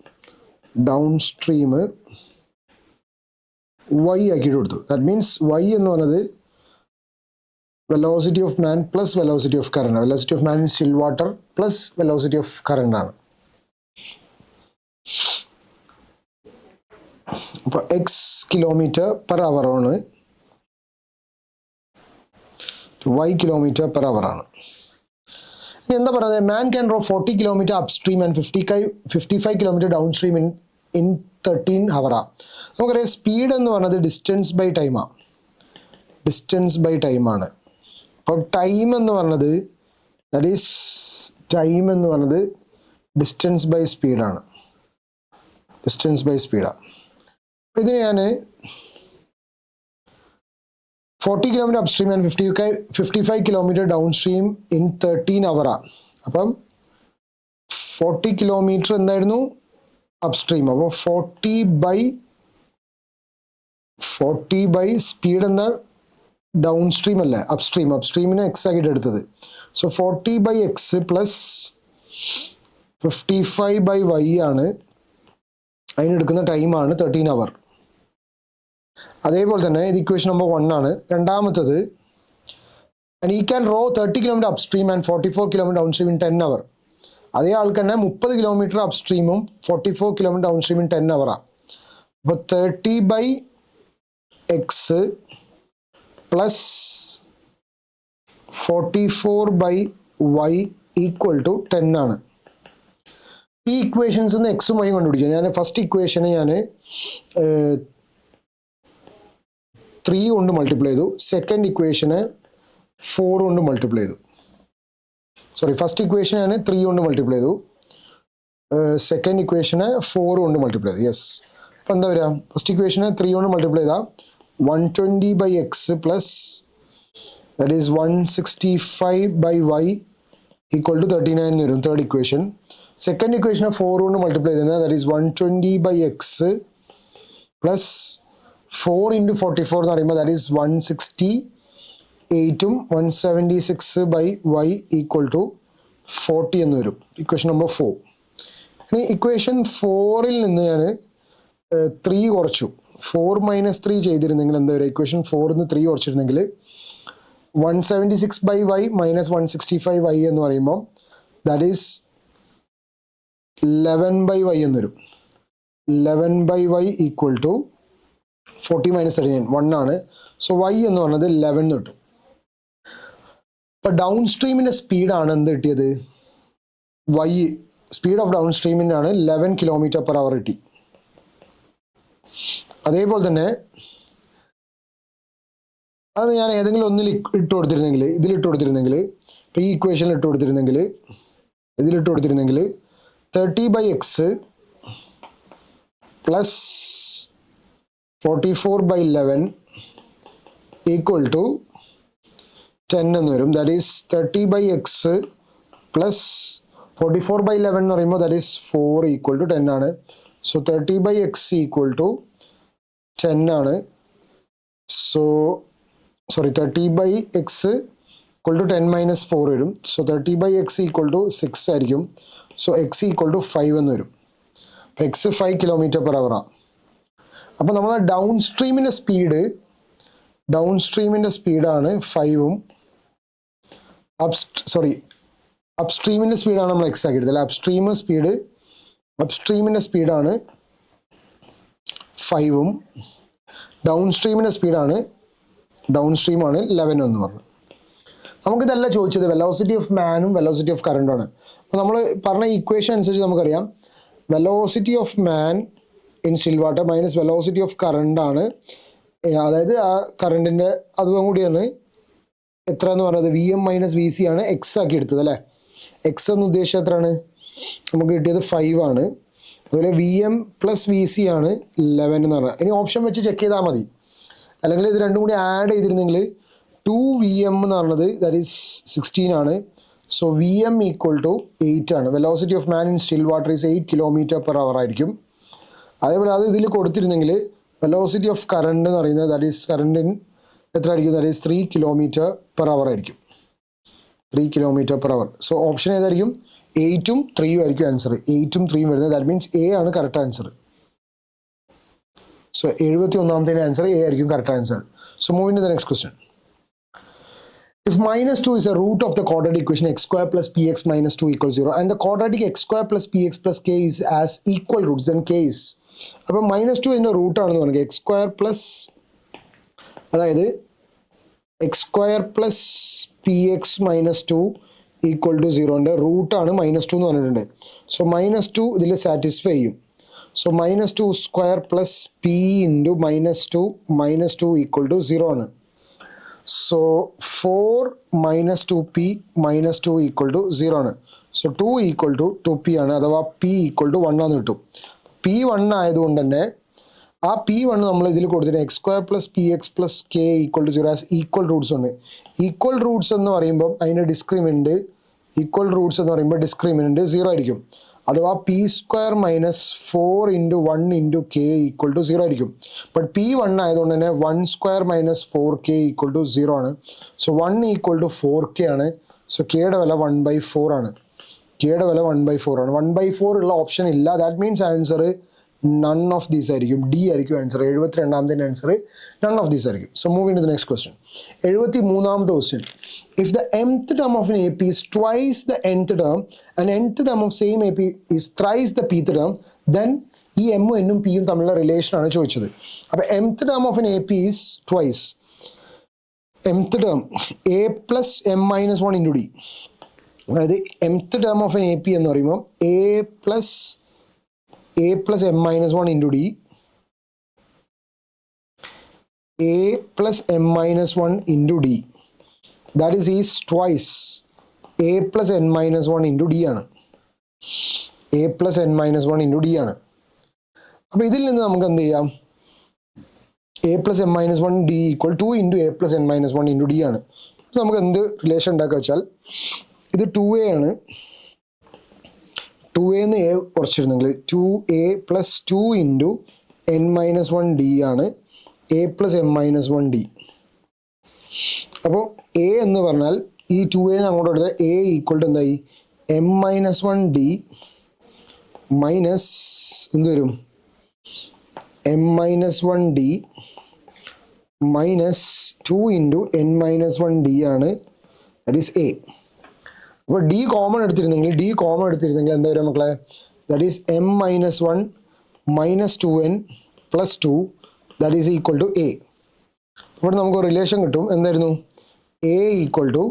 ഡൗൺ സ്ട്രീം y ആക്കിയിട്ട് കൊടുത്തു. ദാറ്റ് മീൻസ് y എന്ന് പറഞ്ഞത് velocity of man plus velocity of current. Velocity of man in still water plus velocity of current ആണ്. അപ്പോൾ x km/h ആണ്, y km/h ആണ്. ഇനി എന്താ പറയുന്നത്, man can row 40 km upstream and 55 km downstream in 13 hours. നമുക്കറിയാം speed എന്ന് പറഞ്ഞത് ഡിസ്റ്റൻസ് ബൈ ടൈമാണ്. അപ്പോൾ ടൈം എന്ന് പറഞ്ഞത് ഡിസ്റ്റൻസ് ബൈ സ്പീഡാണ്. ഇതിന് ഞാൻ 40 km upstream and 55 km downstream in 13 hours. അപ്പം 40 കിലോമീറ്റർ എന്തായിരുന്നു അപ്സ്ട്രീം. അപ്പോൾ 40 ബൈ സ്പീഡ് എന്താ ഡൗൺ സ്ട്രീം അല്ലേ, അപ്സ്ട്രീമിനെ എക്സ് ആക്കിയിട്ട് എടുത്തത്. So 40 by x plus 55 by y ആണ്, അതിനെടുക്കുന്ന ടൈമാണ് 13 അവർ. അതേപോലെ തന്നെ ഇത് ഇക്വേഷൻ നമ്പർ 1 ആണ്. രണ്ടാമത്തത്, ആൻഡ് ഈ can row 30 kilometre upstream and 44 kilometre downstream in 10 hour. അതേ ആൾക്ക് തന്നെ 30 കിലോമീറ്റർ അപ്സ്ട്രീമും 44 കിലോമീറ്റർ ഡൗൺ സ്ട്രീം ഇൻ 10 അവറാണ്. അപ്പോൾ 30 by x plus 44 by y equal to 10 ആണ്. ഈ ഇക്വേഷൻസ് നിന്ന് എക്സും വൈയും കണ്ടുപിടിക്കുക. ഞാൻ ഫസ്റ്റ് ഇക്വേഷന് ഞാൻ 3 കൊണ്ട് മൾട്ടിപ്ലൈ ചെയ്തു, സെക്കൻഡ് ഇക്വേഷന് 4 കൊണ്ട് മൾട്ടിപ്ലൈ ചെയ്തു. ഫസ്റ്റ് ഇക്വേഷൻ ഞാൻ 3 കൊണ്ട് മൾട്ടിപ്ലൈ ചെയ്തു, സെക്കൻഡ് ഇക്വേഷന് 4 കൊണ്ട് മൾട്ടിപ്ലൈ ചെയ്തു. യെസ്, അപ്പോൾ എന്താ വരിക? ഫസ്റ്റ് ഇക്വേഷന് 3 കൊണ്ട് മൾട്ടിപ്ലൈ ചെയ്താൽ 120 by x plus that is 165 by y equal to 39 വരും, തേർഡ് ഇക്വേഷൻ. സെക്കൻഡ് ഇക്വേഷന് 4 കൊണ്ട് മൾട്ടിപ്ലൈ ചെയ്യുന്നത് that is 120 by x plus 4 into 44 എന്ന് പറയുമ്പോൾ ദാറ്റ് ഈസ് 168ഉം 176 ബൈ വൈ ഈക്വൽ ടു 40 എന്ന് വരും, ഇക്വേഷൻ നമ്പർ 4. ഇനി ഇക്വേഷൻ 4ൽ നിന്ന് ഞാൻ 3 കുറച്ചു, 4 മൈനസ് 3 ചെയ്തിരുന്നെങ്കിൽ എന്താ വരിക? ഇക്വേഷൻ 4ൽ നിന്ന് 3 കുറച്ചിരുന്നെങ്കിൽ 176 ബൈ വൈ മൈനസ് 165 വൈ എന്ന് പറയുമ്പോൾ ദാറ്റ് ഈസ് 11 ബൈ വൈ എന്ന് വരും. 11 by y equal to 40 minus 39 1 ആണ്. സോ വൈ എന്ന് പറഞ്ഞത് 11 എന്ന് കിട്ടും. ഇപ്പം ഡൗൺ സ്ട്രീമിൻ്റെ സ്പീഡാണ് എന്ത് കിട്ടിയത്? വൈ, സ്പീഡ് ഓഫ് ഡൗൺ സ്ട്രീമിൻ്റെ ആണ് 11 കിലോമീറ്റർ പെർ അവർ കിട്ടി. അതേപോലെ തന്നെ അത് ഞാൻ ഏതെങ്കിലും ഒന്നിൽ ഇട്ട് കൊടുത്തിരുന്നെങ്കിൽ, ഇതിലിട്ട് കൊടുത്തിരുന്നെങ്കിൽ, ഇപ്പോൾ ഈ ഇക്വേഷനിൽ ഇട്ട് കൊടുത്തിരുന്നെങ്കിൽ, ഇതിലിട്ട് കൊടുത്തിരുന്നെങ്കിൽ 30 by x plus 44 by 11 equal to 10 എന്ന് വരും. That is 30 by x plus 44 by 11 എന്ന് പറയുമ്പോൾ ദാറ്റ് ഈസ് 4 ഈക്വൽ ടു 10 ആണ്. So 30 by x equal to 10 ആണ്. So 30 by x equal to 10 minus 4 വരും. So 30 by x equal to 6 ആയിരിക്കും. So x equal to 5 എന്ന് വരും. എക്സ് 5 കിലോമീറ്റർ പെർ അവറാണ്. അപ്പോൾ നമ്മൾ ഡൗൺ സ്ട്രീമിൻ്റെ സ്പീഡാണ് 5ഉം അപ്സ്ട്രീമിൻ്റെ സ്പീഡാണ് നമ്മൾ എക്സ് ആക്കി എടുത്തത്. അപ്സ്ട്രീമിൻ്റെ സ്പീഡാണ് 5ഉം ഡൗൺ സ്ട്രീമിൻ്റെ സ്പീഡാണ് 11 എന്ന് പറഞ്ഞു. നമുക്കിതല്ല ചോദിച്ചത്, വെലോസിറ്റി ഓഫ് മാനും വെലോസിറ്റി ഓഫ് കറണ്ടുമാണ്. അപ്പോൾ നമ്മൾ പറഞ്ഞ ഇക്വേഷൻ അനുസരിച്ച് നമുക്കറിയാം velocity of man in still water minus velocity of കറണ്ടാണ്, അതായത് ആ കറണ്ടിൻ്റെ അതും കൂടിയാണ് എത്ര എന്ന് പറഞ്ഞത് VM മൈനസ് VC ആണ് എക്സ് ആക്കി എടുത്തത് അല്ലേ. എക്സ് എന്ന് ഉദ്ദേശിച്ചത് എത്രയാണ്? നമുക്ക് കിട്ടിയത് 5 ആണ്. അതുപോലെ VM പ്ലസ് VC ആണ് 11 എന്ന് പറഞ്ഞാൽ. ഇനി ഓപ്ഷൻ വെച്ച് ചെക്ക് ചെയ്താൽ മതി, അല്ലെങ്കിൽ ഇത് രണ്ടും കൂടി ആഡ് ചെയ്തിരുന്നെങ്കിൽ 2VM എന്ന് പറഞ്ഞത് ദാറ്റ് ഈസ് 16 ആണ്. സോ VM ഈക്വൽ ടു 8 ആണ്. Velocity of man in still water is 8 kilometre per hour ആയിരിക്കും. അതേപോലെ അത് ഇതിൽ കൊടുത്തിരുന്നെങ്കിൽ വെലോസിറ്റി ഓഫ് കറണ്ട് എന്ന് പറയുന്നത് ദാറ്റ് ഈസ് കറണ്ടിന് എത്ര ആയിരിക്കും? That is 3 kilometre per hour ആയിരിക്കും. 3 kilometre per hour. So option ഏതായിരിക്കും? 8ഉം 3ഉം ആയിരിക്കും ആൻസർ. 8ഉം 3ഉം വരുന്നത്. ദാറ്റ് മീൻസ് എ ആണ് കറക്റ്റ് ആൻസർ. സോ 71ാമത്തെ ആൻസർ എ ആയിരിക്കും correct answer. So moving to the next question. If minus 2 is a root of the quadratic equation x square plus px minus 2 equals 0 and the quadratic x square plus px plus k is as equal roots, then k is, അപ്പോൾ -2 ഇതിൻ്റെ റൂട്ടാണെന്ന് പറയുക. X square plus, അതായത് x square plus px minus 2 equal to 0ൻ്റെ റൂട്ടാണ് -2 എന്ന് പറഞ്ഞിട്ടുണ്ട്. So -2 ഇതിൽ സാറ്റിസ്ഫൈ ചെയ്യും. So -2 square plus p into -2 equal to 0 ആണ്. So 4 minus 2p minus 2 equal to 0 ആണ്. സോ 2 ഈക്വൽ ടു 2p ആണ്, അഥവാ p ഈക്വൽ ടു 1 ആണെന്ന് കിട്ടും. p 1 ആയതുകൊണ്ട് തന്നെ ആ p1 നമ്മൾ ഇതിൽ കൊടുത്തിട്ട് x square plus px plus k equal to 0 as equal roots ഉണ്ട്. ഈക്വൽ റൂട്ട്സ് എന്ന് പറയുമ്പം അതിൻ്റെ ഡിസ്ക്രിമിനൻ്റ് ഈക്വൽ റൂട്ട്സ് എന്ന് പറയുമ്പോൾ ഡിസ്ക്രിമിനൻറ്റ് 0 ആയിരിക്കും. അഥവാ P square minus 4 into 1 into K equal to 0 ആയിരിക്കും. ബട്ട് പി 1 ആയതുകൊണ്ട് തന്നെ 1 square minus 4k equal to 0 ആണ്. സോ 1 ഈക്വൽ ടു 4k ആണ്. സോ കെയുടെ വില 1/4 ആണ്. കെയുടെ വില 1/4 ആണ്. 1/4 ഉള്ള ഓപ്ഷൻ ഇല്ല. That means answer none of these ആയിരിക്കും. ഡി ആയിരിക്കും ആൻസർ. 72ാമത്തെ ആൻസർ നൺ ഓഫ് ദീസ് ആയിരിക്കും. So moving to the next question. 73ാമത്തെ question. If the nth term of an AP is twice the nth term and nth term of same AP is thrice the pth term, then ഈ എമ്മും എന്നും പിയും തമ്മിലുള്ള relation ആണ് ചോദിച്ചത്. അപ്പോൾ mth term of an AP is twice. mth term a plus m minus 1 into d. അതായത് mth term of an AP എന്ന് പറയുമ്പോൾ a plus m minus 1 into d, a plus m minus 1 into d. That is twice a plus n minus 1 into d ആണ്. a plus n minus 1 into d ആണ്. അപ്പോൾ ഇതിൽ നിന്ന് നമുക്ക് എന്ത് ചെയ്യാം? a plus m minus 1 d equal 2 into a plus n minus 1 into d ആണ്. നമുക്ക് എന്ത് റിലേഷൻ ഉണ്ടാക്കുക വെച്ചാൽ ഇത് 2a ആണ്. 2a എന്ന് a കുറച്ചിരുന്നെങ്കിൽ 2a plus 2 into n minus 1 d ആണ് a plus m minus 1 d. അപ്പോൾ എ എന്ന് പറഞ്ഞാൽ ഈ 2a അങ്ങോട്ട് എടുത്താൽ എ ഈക്വൽ ടു എന്തായി? എം മൈനസ് 1 ഡി മൈനസ് എന്ത് വരും? M minus 1 D minus 2 into N minus 1 D ആണ്. That is A. അപ്പോൾ ഡി കോമൺ എടുത്തിരുന്നെങ്കിൽ എന്താ വരിക മക്കളെ? ദാറ്റ് ഈസ് എം മൈനസ് 1 മൈനസ് 2n plus 2 that is equal to A. ഇവിടെ നമുക്ക് റിലേഷൻ കിട്ടും. എന്തായിരുന്നു? A equal to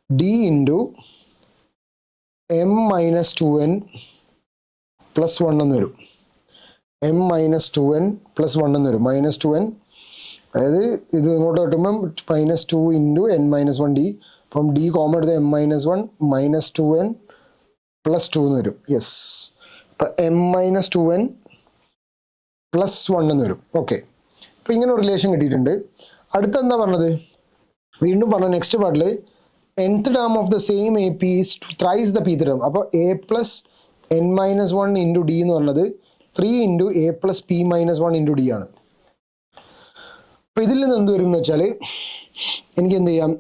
D into M minus 2n plus 1 എന്ന് വരും. എം മൈനസ് 2n പ്ലസ് 1 എന്ന് വരും. മൈനസ് 2n, അതായത് ഇത് ഇങ്ങോട്ട് കിട്ടുമ്പം minus 2 into N minus 1 D. അപ്പം ഡി കോമൺ എടുത്ത് എം മൈനസ് 1 മൈനസ് 2n പ്ലസ് 2 എന്ന് വരും. യെസ്, അപ്പം എം മൈനസ് 2n പ്ലസ് 1 എന്ന് വരും. ഓക്കെ, അപ്പം ഇങ്ങനെ ഒരു റിലേഷൻ കിട്ടിയിട്ടുണ്ട്. അടുത്ത എന്താ പറഞ്ഞത്? വീണ്ടും പറഞ്ഞ നെക്സ്റ്റ് പാർട്ടിൽ nth term of the same AP is thrice the pth term. അപ്പോൾ a plus n minus 1 into d എന്ന് പറഞ്ഞത് 3 into a plus p minus 1 into d ആണ്. അപ്പോൾ ഇതിൽ നിന്ന് എന്ത് വരും എന്ന് വെച്ചാൽ എനിക്ക് എന്ത് ചെയ്യാം?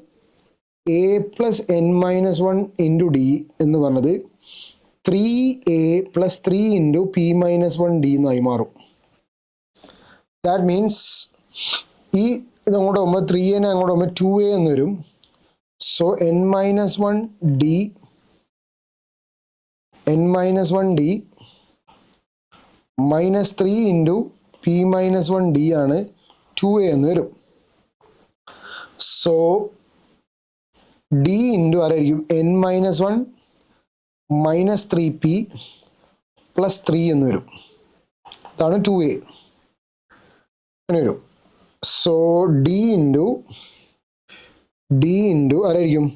a plus n minus 1 into d എന്ന് പറഞ്ഞത് 3a plus 3 into p minus 1 d എന്നായി മാറും. ദാറ്റ് മീൻസ് ഈ ഇത് അങ്ങോട്ട് പോകുമ്പോൾ 3a അങ്ങോട്ട് പോകുമ്പോൾ 2a എന്ന് വരും. So n minus 1 d minus 3 into p minus 1 d ആണ് 2a എന്ന് വരും. സോ d ഇൻറ്റു ആരായിരിക്കും? n minus 1 minus 3p plus 3 എന്ന് വരും. ഇതാണ് 2a അങ്ങനെ വരും. സോ d ഇൻറ്റു ആരായിരിക്കും?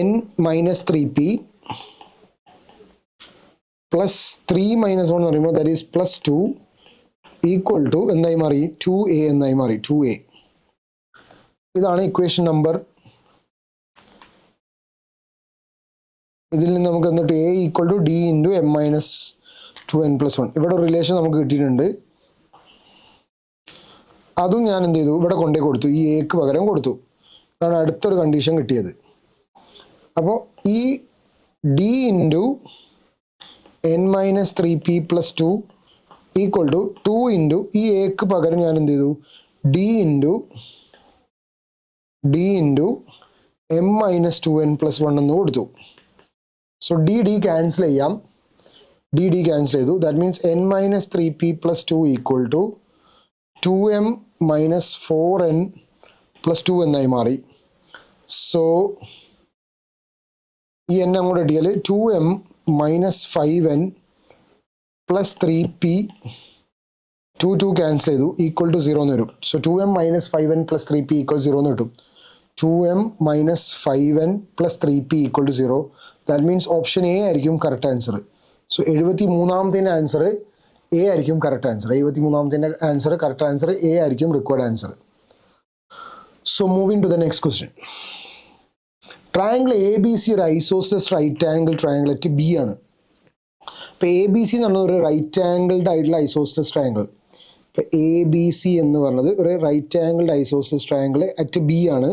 n minus 3p plus 3 minus 1 എന്ന് പറയുമ്പോൾ that is plus 2 equal to എന്തായി മാറി? 2a എന്നായി മാറി. 2a. ഇതാണ് ഇക്വേഷൻ നമ്പർ. ഇതിൽ നിന്ന് നമുക്ക് എന്നിട്ട് a equal to d into M minus 2n plus 1. ഇവിടെ റിലേഷൻ നമുക്ക് കിട്ടിയിട്ടുണ്ട്. അതും ഞാൻ എന്ത് ചെയ്തു? ഇവിടെ കൊണ്ടേ കൊടുത്തു. ഈ എക്ക് പകരം കൊടുത്തു. അതാണ് അടുത്തൊരു കണ്ടീഷൻ കിട്ടിയത്. അപ്പോൾ ഈ D into N minus 3p plus 2 equal to 2 into ഈ എക്ക് പകരം ഞാൻ എന്ത് ചെയ്തു? D into M minus 2n plus 1 എന്ന് കൊടുത്തു. സോ ഡി ക്യാൻസൽ ചെയ്യാം. ഡി ക്യാൻസൽ ചെയ്തു. That means N minus 3p plus 2 equal to 2m minus 4n plus 2 എന്നായി മാറി. സോ ഈ n അങ്ങോട്ട് കിട്ടിയാൽ 2m minus 5n plus 3p 2 cancel ചെയ്തു ഈക്വൽ ടു 0 എന്ന് വരും. So 2m minus 5n plus 3p equal 0 എന്ന് കിട്ടും. 2m minus 5n plus 3p equal to 0. That means option A ആയിരിക്കും കറക്റ്റ് ആൻസർ. സോ 73ാമത്തെ ആൻസർ എ ആയിരിക്കും correct answer. 73ാമത്തെ answer correct answer A ആയിരിക്കും required answer. So moving to the next question. Triangle A B C ഒരു isosceles right angle triangle B ആണ്. ഇപ്പോൾ A B C എന്ന് പറഞ്ഞത് ഒരു റൈറ്റ് ആംഗിൾഡ് ആയിട്ടുള്ള ഐസോസെലസ് ട്രയാങ്കിൾ. ഇപ്പോൾ എ ബി സി എന്ന് പറഞ്ഞത് ഒരു right angled isosceles triangle at B ആണ്.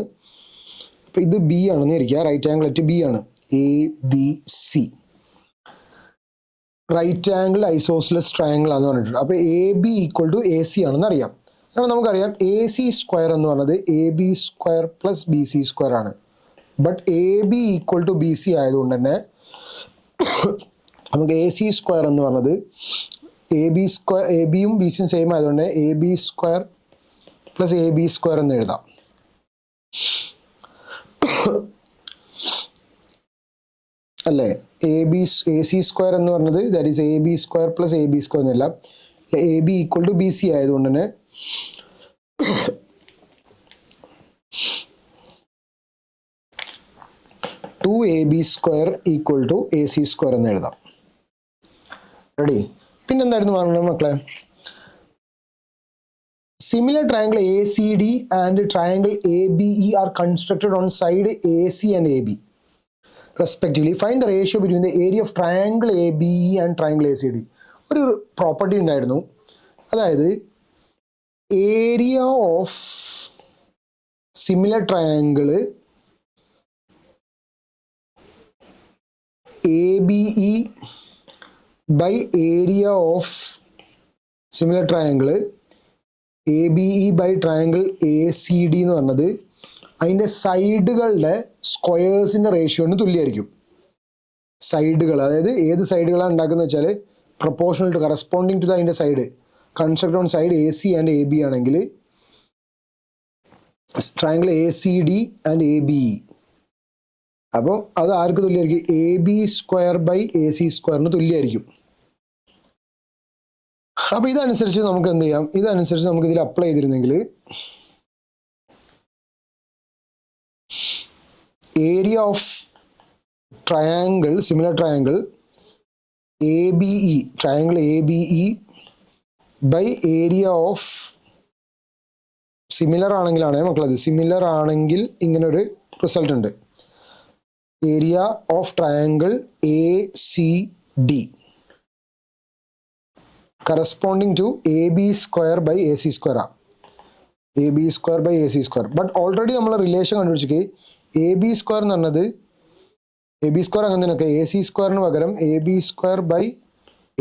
അപ്പോൾ ഇത് ബി ആണെന്ന് ഇരിക്കുക, റൈറ്റ് ആംഗിൾ അറ്റ് ബി ആണ്. A B C right angle isosceles triangle ആണെന്ന് പറഞ്ഞിട്ടുണ്ട്. അപ്പോൾ A B equal to A C ആണെന്ന് അറിയാം. കാരണം നമുക്കറിയാം എ സി സ്ക്വയർ എന്ന് പറഞ്ഞത് A B square plus B C square ആണ്. But A B equal to B C ആയതുകൊണ്ട് തന്നെ നമുക്ക് എ സി സ്ക്വയർ എന്ന് പറഞ്ഞത് എ ബി സ്ക്വയർ, എ ബിയും ബി സിയും സെയിം ആയതുകൊണ്ട് A B square plus A B square എന്ന് എഴുതാം. അല്ലേ? എ സി സ്ക്വയർ എന്ന് പറഞ്ഞത് that is A B square plus A B square എന്നല്ല, A B equal to B C ആയതുകൊണ്ട് തന്നെ two A B square equal to A C square എന്ന് എഴുതാം. റെഡി? പിന്നെന്തായിരുന്നു പറഞ്ഞത് മക്കളെ? Similar triangle ACD and triangle ABE are constructed on side AC and AB respectively. Find the ratio between the area of triangle ABE and triangle ACD. ഒരു property ഉണ്ടായിരുന്നു, അതായത് area of similar triangle ABE by area of similar triangle ABE by triangle ACD എന്ന് പറഞ്ഞത് അതിൻ്റെ സൈഡുകളുടെ സ്ക്വയേഴ്സിൻ്റെ റേഷ്യോന് തുല്യമായിരിക്കും. സൈഡുകൾ, അതായത് ഏത് സൈഡുകളാണ് ഉണ്ടാക്കുന്നത് വെച്ചാൽ പ്രൊപ്പോർഷണൽ ടു കറസ്പോണ്ടിങ് ടു അതിൻ്റെ side construct on side AC and AB ആണെങ്കിൽ ട്രയാങ്കിൾ ACD ആൻഡ് ABE, അപ്പോൾ അത് ആർക്ക് തുല്യമായിരിക്കും? AB സ്ക്വയർ ബൈ AC സ്ക്വയറിന് തുല്യമായിരിക്കും. അപ്പോൾ ഇതനുസരിച്ച് നമുക്ക് എന്ത് ചെയ്യാം? ഇതനുസരിച്ച് നമുക്ക് ഇതിൽ അപ്ലൈ ചെയ്തിരുന്നെങ്കിൽ area of triangle similar triangle ABE triangle ABE by area of similar ആണെങ്കിലാണ് മക്കളത്, സിമിലർ ആണെങ്കിൽ ഇങ്ങനൊരു റിസൾട്ട് ഉണ്ട്. Area of triangle ACD corresponding to AB square by AC square ആണ്. AB square by AC square. But already നമ്മൾ relation കണ്ടുപിടിച്ചിട്ട് AB square എന്ന് പറഞ്ഞത് AB സ്ക്വയർ അങ്ങനെ തന്നെ AC സ്ക്വയറിന് പകരം AB സ്ക്വയർ ബൈ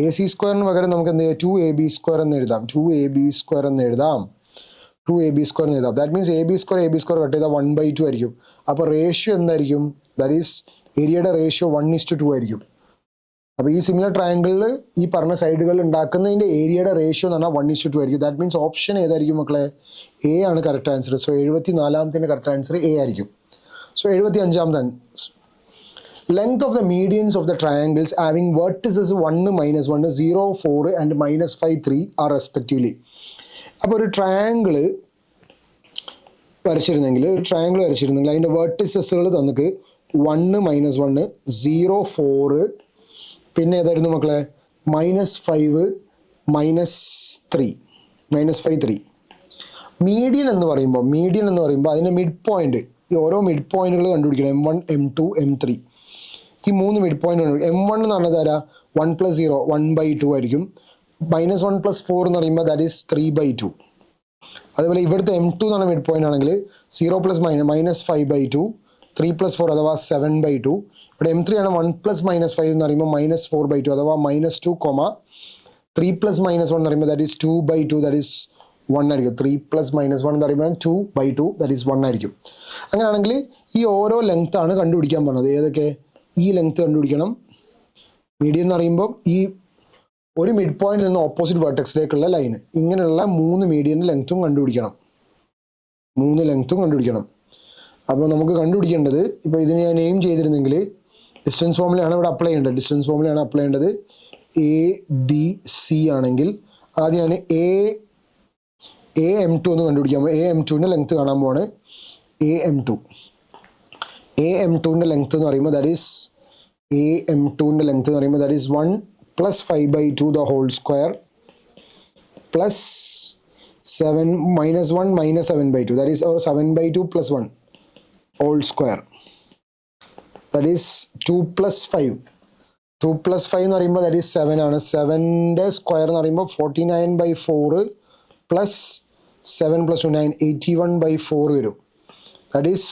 AC സ്ക്വയറിന് പകരം നമുക്ക് എന്ത് ചെയ്യാം? 2AB സ്ക്വയർ എന്ന് എഴുതാം. 2AB സ്ക്വയർ എന്ന് എഴുതാം. 2AB സ്ക്വയർ എന്ന് എഴുതാം. That means AB square cut ചെയ്താൽ 1/2 ആയിരിക്കും. അപ്പോൾ റേഷ്യോ എന്തായിരിക്കും? ദാറ്റ് ഈസ് ഏരിയയുടെ റേഷ്യോ 1:2 ആയിരിക്കും. അപ്പോൾ ഈ സിമിലർ ട്രയാങ്കിളിൽ ഈ പറഞ്ഞ സൈഡുകൾ ഉണ്ടാക്കുന്നതിൻ്റെ ഏരിയയുടെ റേഷ്യോ എന്ന് പറഞ്ഞാൽ 1:2 ആയിരിക്കും. ദാറ്റ് മീൻസ് ഓപ്ഷൻ ഏതായിരിക്കും മക്കളെ? എ ആണ് കറക്റ്റ് ആൻസർ. സോ 74ാമത്തെ കറക്റ്റ് ആൻസർ എ ആയിരിക്കും. സോ 75ാമത്തെ length of the medians of the triangles having vertices 1, -1, 0, 4 and -5, 3 are respectively. അപ്പോൾ ഒരു ട്രയാങ്കിൾ വരച്ചിരുന്നെങ്കിൽ അതിൻ്റെ വെർട്ടിസസുകൾ തന്നിട്ട് 1, -1, 0, 4, പിന്നെ ഏതായിരുന്നു മക്കളെ? -5, -5, 3. മീഡിയൻ എന്ന് പറയുമ്പോൾ അതിൻ്റെ മിഡ് പോയിന്റ്, ഈ ഓരോ മിഡ് പോയിന്റുകൾ കണ്ടുപിടിക്കണം. M1, M2, M3 ഈ 3 മിഡ് പോയിന്റ്. M1 എന്ന് പറഞ്ഞത് ആരാ? 1 + 0 1/2 ആയിരിക്കും. -1 + 4 എന്ന് പറയുമ്പോൾ ദാറ്റ് ഈസ് 3/2. അതുപോലെ ഇവിടുത്തെ M2 എന്ന് പറഞ്ഞ മിഡ് പോയിന്റ് ആണെങ്കിൽ 0 + -5/2, 3 + 4 അഥവാ 7/2. ഇവിടെ M3 ആണ്. 1 + -5 എന്ന് പറയുമ്പോൾ -4/2 അഥവാ -2, 3 + -1 എന്ന് പറയുമ്പോൾ ദാറ്റ് ഈസ് 2/2, ദാറ്റ് ഈസ് 1 ആയിരിക്കും. 3 + -1 എന്ന് പറയുമ്പോൾ 2/2, ദാറ്റ് ഈസ് 1 ആയിരിക്കും. അങ്ങനെയാണെങ്കിൽ ഈ ഓരോ ലെങ്ത് ആണ് കണ്ടുപിടിക്കാൻ പറഞ്ഞത്. ഏതൊക്കെ? ഈ ലെങ്ത് കണ്ടുപിടിക്കണം. മീഡിയം എന്ന് പറയുമ്പോൾ ഈ ഒരു മിഡ് പോയിന്റിൽ നിന്ന് ഓപ്പോസിറ്റ് വെർട്ടെക്സിലേക്കുള്ള ലൈന്, ഇങ്ങനെയുള്ള 3 മീഡിയൻ്റെ ലെങ്ത്തും കണ്ടുപിടിക്കണം. അപ്പോൾ നമുക്ക് കണ്ടുപിടിക്കേണ്ടത്, ഇപ്പോൾ ഇതിന് ഞാൻ നെയിം ചെയ്തിരുന്നെങ്കിൽ ഡിസ്റ്റൻസ് ഫോമിലാണ് ഇവിടെ അപ്ലൈ ചെയ്യേണ്ടത്. ABC ആണെങ്കിൽ ആദ്യം ഞാൻ AM2 എന്ന് കണ്ടുപിടിക്കാൻ പോകും. AM2ൻ്റെ ലെങ്ത്ത് കാണാൻ പോവാണ്. AM2ൻ്റെ ലെങ്ത്ത് എന്ന് പറയുമ്പോൾ that is 1 + 5/2 the whole square plus 7 -1 -7/2, that is or 7/2 + 1 whole square. that is 2 plus 5. 2 plus 5 എന്ന് പറയുമ്പോൾ that is 7 ആണ്. 7ന്റെ സ്ക്വയർ എന്ന് പറയുമ്പോൾ 49/4 plus 7 plus 2 9 81/4 വരും. That is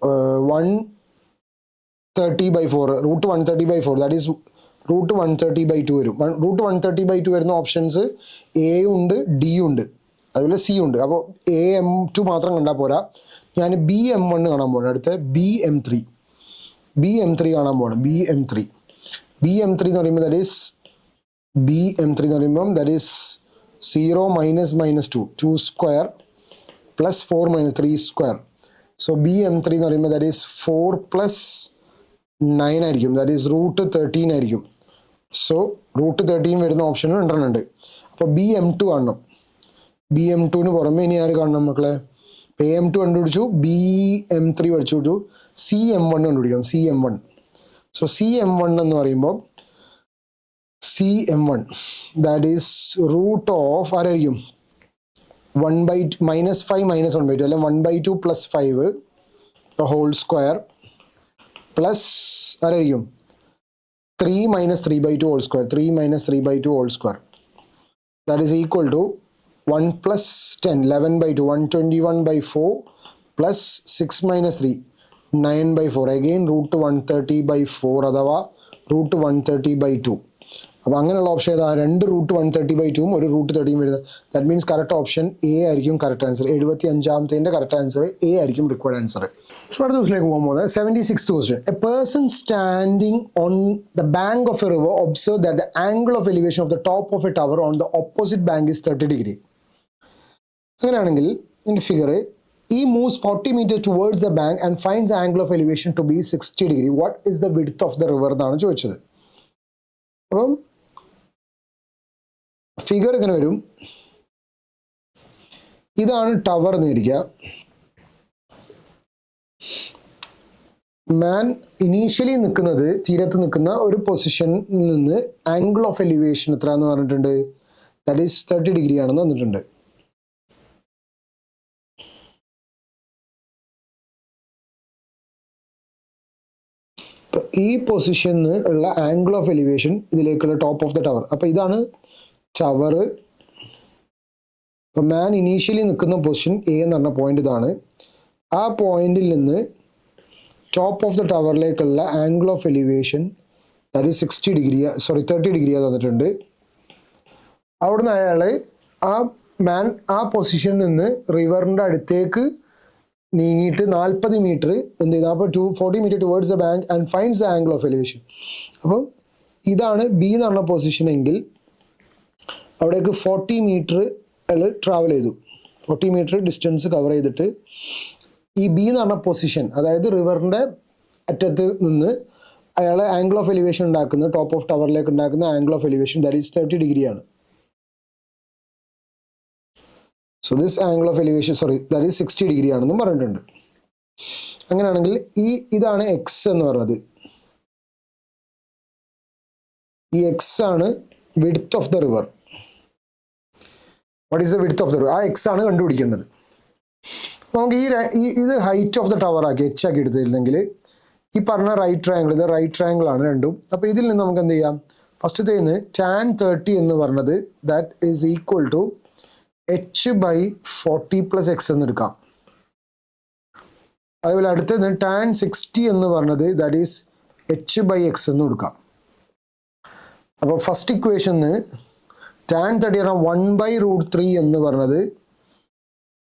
130/4 root 130/4 that is root 130/2 വരും. root 130/2 വരുന്ന ഓപ്ഷൻസ് എ ഉണ്ട്, ഡി ഉണ്ട്, അതുപോലെ സി ഉണ്ട്. അപ്പോൾ AM2 മാത്രം കണ്ടാൽ പോരാ, ഞാൻ BM1 കാണാൻ പോകണം. അടുത്ത് BM3 കാണാൻ പോകണം. BM3 എന്ന് പറയുമ്പോൾ that is 0 minus 2 square plus 4 minus 3 square. So BM3 എന്ന് പറയുമ്പോൾ that is 4 plus 9 ആയിരിക്കും, that is root 13 ആയിരിക്കും. സോ root 13 വരുന്ന ഓപ്ഷൻ രണ്ടെണ്ണുണ്ട്. അപ്പോൾ BM2 കാണണം. BM2ന് പുറമെ ഇനി ആര് കാണണം മക്കളെ? AM2 കണ്ടുപിടിച്ചു, BM3 പഠിച്ചു, CM1 കണ്ടുപിടിക്കണം. CM1. സോ CM1 എന്ന് പറയുമ്പോൾ CM1 that is root of ആരായിരിക്കും? 1/2 minus 5 minus 1/2 അല്ലെ 1/2 plus 5 the whole square plus ആരായിരിക്കും? 3 minus 3/2 whole square. 3 minus 3/2 whole square that is equal to 1 plus 10 11/2 121/4 plus 6 minus 3 9/4 again root 130/4 അഥവാ root 130/2. അപ്പോൾ അങ്ങനെയുള്ള option ഏതാ? രണ്ട് root 130/2 ഒരു root 13 വരുന്നത്. That means correct option A ആയിരിക്കും കറക്റ്റ് ആൻസർ. 75ാമത്തെ കറക്റ്റ് ആൻസർ എ ആയിരിക്കും റിക്വയർഡ് ആൻസർ. സോ അടുത്ത ദിവസത്തിലേക്ക് പോകാൻ പോകുന്നത് 76th question. A person standing on the bank of a river observe that the angle of elevation of the top of a tower on the opposite bank is 30 degree. അങ്ങനെയാണെങ്കിൽ ഇതിൻ്റെ figure he moves 40 meters towards the bank and finds the angle of elevation to be 60 degree. What is the width of the river എന്നാണ് ചോദിച്ചത്. അപ്പം figure ഇങ്ങനെ വരും. ഇതാണ് tower എന്നിരിക്കുക. മാൻ initially നിൽക്കുന്നത്, തീരത്ത് നിൽക്കുന്ന ഒരു പൊസിഷനിൽ നിന്ന് ആംഗിൾ ഓഫ് എലിവേഷൻ എത്ര എന്ന് പറഞ്ഞിട്ടുണ്ട്? ദാറ്റ് ഈസ് 30 ഡിഗ്രി ആണെന്ന് വന്നിട്ടുണ്ട്. ഈ പൊസിഷനിൽ ഉള്ള ആംഗിൾ ഓഫ് എലിവേഷൻ ഇതിലേക്കുള്ള ടോപ്പ് ഓഫ് ദ ടവർ. അപ്പോൾ ഇതാണ് ടവർ. അപ്പോൾ മാൻ ഇനീഷ്യലി നിൽക്കുന്ന പൊസിഷൻ എ എന്ന് പറഞ്ഞ പോയിന്റ് ഇതാണ്. ആ പോയിന്റിൽ നിന്ന് ടോപ്പ് ഓഫ് ദ ടവറിലേക്കുള്ള angle of elevation that is 30 degree തന്നിട്ടുണ്ട്. അവിടുന്ന് അയാൾ ആ പൊസിഷനിൽ നിന്ന് റിവറിൻ്റെ അടുത്തേക്ക് നീങ്ങിയിട്ട് 40 മീറ്റർ എന്ത് ചെയ്താൽ അപ്പോൾ 40 metre towards the bank and finds the angle of elevation. അപ്പം ഇതാണ് ബി എന്ന് പറഞ്ഞ പൊസിഷൻ എങ്കിൽ അവിടേക്ക് 40 മീറ്റർ അയാൾ ട്രാവൽ ചെയ്തു. 40 മീറ്റർ ഡിസ്റ്റൻസ് കവർ ചെയ്തിട്ട് ഈ ബി എന്ന് പറഞ്ഞ പൊസിഷൻ, അതായത് റിവറിൻ്റെ അറ്റത്ത് നിന്ന് അയാൾ ആംഗിൾ ഓഫ് എലിവേഷൻ ഉണ്ടാക്കുന്ന, ടോപ്പ് ഓഫ് ടവറിലേക്ക് ഉണ്ടാക്കുന്ന angle of elevation that is 30 ഡിഗ്രിയാണ്. So this angle of elevation that is 60 degree ആണെന്നും പറഞ്ഞിട്ടുണ്ട്. അങ്ങനെയാണെങ്കിൽ ഇതാണ് എക്സ് എന്ന് പറയുന്നത്. ഈ എക്സ് ആണ് width of the river. What is the width of the river? ആ എക്സ് ആണ് കണ്ടുപിടിക്കേണ്ടത്. നമുക്ക് ഇത് ഹൈറ്റ് ഓഫ് ദ ടവർ ആക്കി എച്ച് ആക്കി എടുത്തില്ലെങ്കിൽ ഈ പറഞ്ഞ റൈറ്റ് ട്രയാങ്കിൾ, ഇത് റൈറ്റ് ട്രയാങ്കിൾ ആണ് രണ്ടും. അപ്പോൾ ഇതിൽ നിന്ന് നമുക്ക് എന്ത് ചെയ്യാം? ഫസ്റ്റത്തെ tan 30 എന്ന് പറഞ്ഞത് that is equal to h/40 + x എന്ന് എടുക്കാം. അതുപോലെ അടുത്തത് tan 60 എന്ന് പറഞ്ഞത് ദാറ്റ് ഈസ് h/x എന്ന് കൊടുക്കാം. അപ്പോൾ ഫസ്റ്റ് ഇക്വേഷന് tan 30 1/√3 എന്ന് പറഞ്ഞത്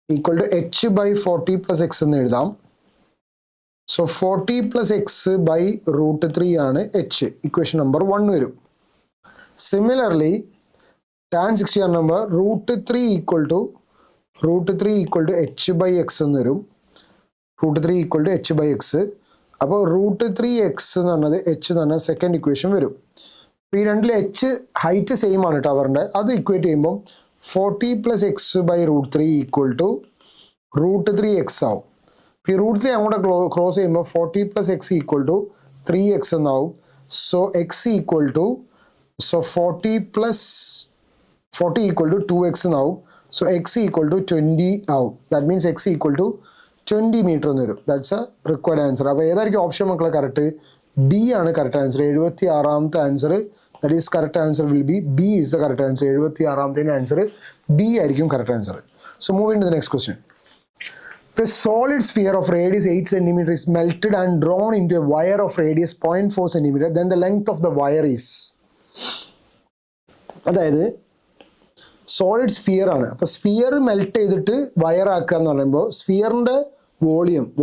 ഈക്വൽ ടു h/40 + x എന്ന് എഴുതാം. സോ 40 + x/√3 ആണ് h. ഇക്വേഷൻ നമ്പർ 1 വരും. Similarly tan 60 number √3 equal to h/x എന്ന് വരും. √3 ഈക്വൽ ടു h/x. അപ്പോൾ √3x എന്ന് പറഞ്ഞത് h എന്ന് പറഞ്ഞ സെക്കൻഡ് ഇക്വേഷൻ വരും. അപ്പോൾ ഈ രണ്ടിൽ h ഹൈറ്റ് സെയിം ആണ് ടവറിൻ്റെ. അത് ഇക്വേറ്റ് ചെയ്യുമ്പോൾ 40 + x/√3 ഈക്വൽ ടു √3x ആവും. ഈ √3 അങ്ങോട്ട് ക്രോസ് ചെയ്യുമ്പോൾ 40 + x ഈക്വൽ ടു 3x എന്നാവും. So x equal to 40 equal to 2x എന്നാവും. സോ x ഈക്വൽ ടു 20 ആവും. That means x equal to 20 meter എന്ന് വരും. That's a required answer. അപ്പോൾ ഏതായിരിക്കും ഓപ്ഷൻ മക്കളെ കറക്റ്റ്? ബി ആണ് കറക്റ്റ് ആൻസർ. 76ാമത്തെ answer, that is correct answer will be B is the correct answer. 76ാമത്തെ answer B ആയിരിക്കും correct answer. So move in to the next question. If a solid sphere of radius 8 cm is melted and drawn into a wire of radius 0.4 cm, then the length of the wire is. അതായത് solid sphere ആണ്. അപ്പോൾ sphere melt ചെയ്തിട്ട് wire ആക്കുക എന്ന് പറയുമ്പോൾ സ്ഫിയറിൻ്റെ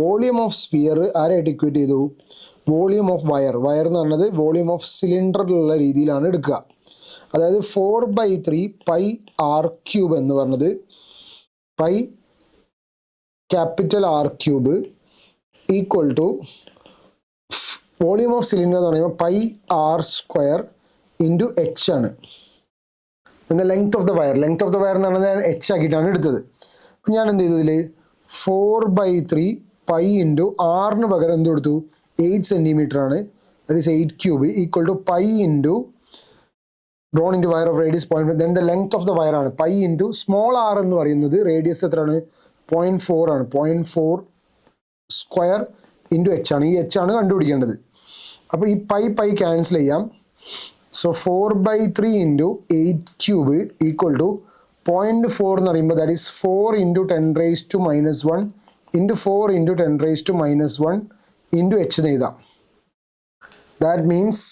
volume of sphere ആരായിട്ട് equate ചെയ്തു? Volume of wire എന്ന് പറഞ്ഞത് വോളിയം ഓഫ് സിലിണ്ടറിലുള്ള രീതിയിലാണ് എടുക്കുക. അതായത് 4/3 പൈ ആർ ക്യൂബ് എന്ന് പറഞ്ഞത് pi capital R cube equal to volume of cylinder എന്ന് പറയുമ്പോൾ pi R square into H ആണ്. എന്നാൽ ലെങ്ത് ഓഫ് ദ വയർ എന്ന് പറഞ്ഞാൽ എച്ച് ആക്കിയിട്ടാണ് എടുത്തത്. അപ്പം ഞാൻ എന്ത് ചെയ്തു? ഇതിൽ 4/3 പൈ ഇൻറ്റു ആറിന് പകരം എന്ത് കൊടുത്തു? 8 cm ആണ്. That is 8 cube equal to pi into drawn into wire of radius 0.4. Then the length of the wire ആണ് പൈ ഇൻറ്റു സ്മോൾ ആർ എന്ന് പറയുന്നത് റേഡിയസ് എത്രയാണ്? 0.4 ആണ്. 0.4 സ്ക്വയർ ഇൻറ്റു എച്ച് ആണ്. ഈ എച്ച് ആണ് കണ്ടുപിടിക്കേണ്ടത്. അപ്പോൾ ഈ പൈ ക്യാൻസൽ ചെയ്യാം. So 4/3 into 8 cube equal to 0.4 എന്ന് പറയുമ്പോൾ that is 4 into 10⁻⁻1 into 4 into 10⁻⁻1 into H എന്ന് എഴുതാം. ദാറ്റ് മീൻസ്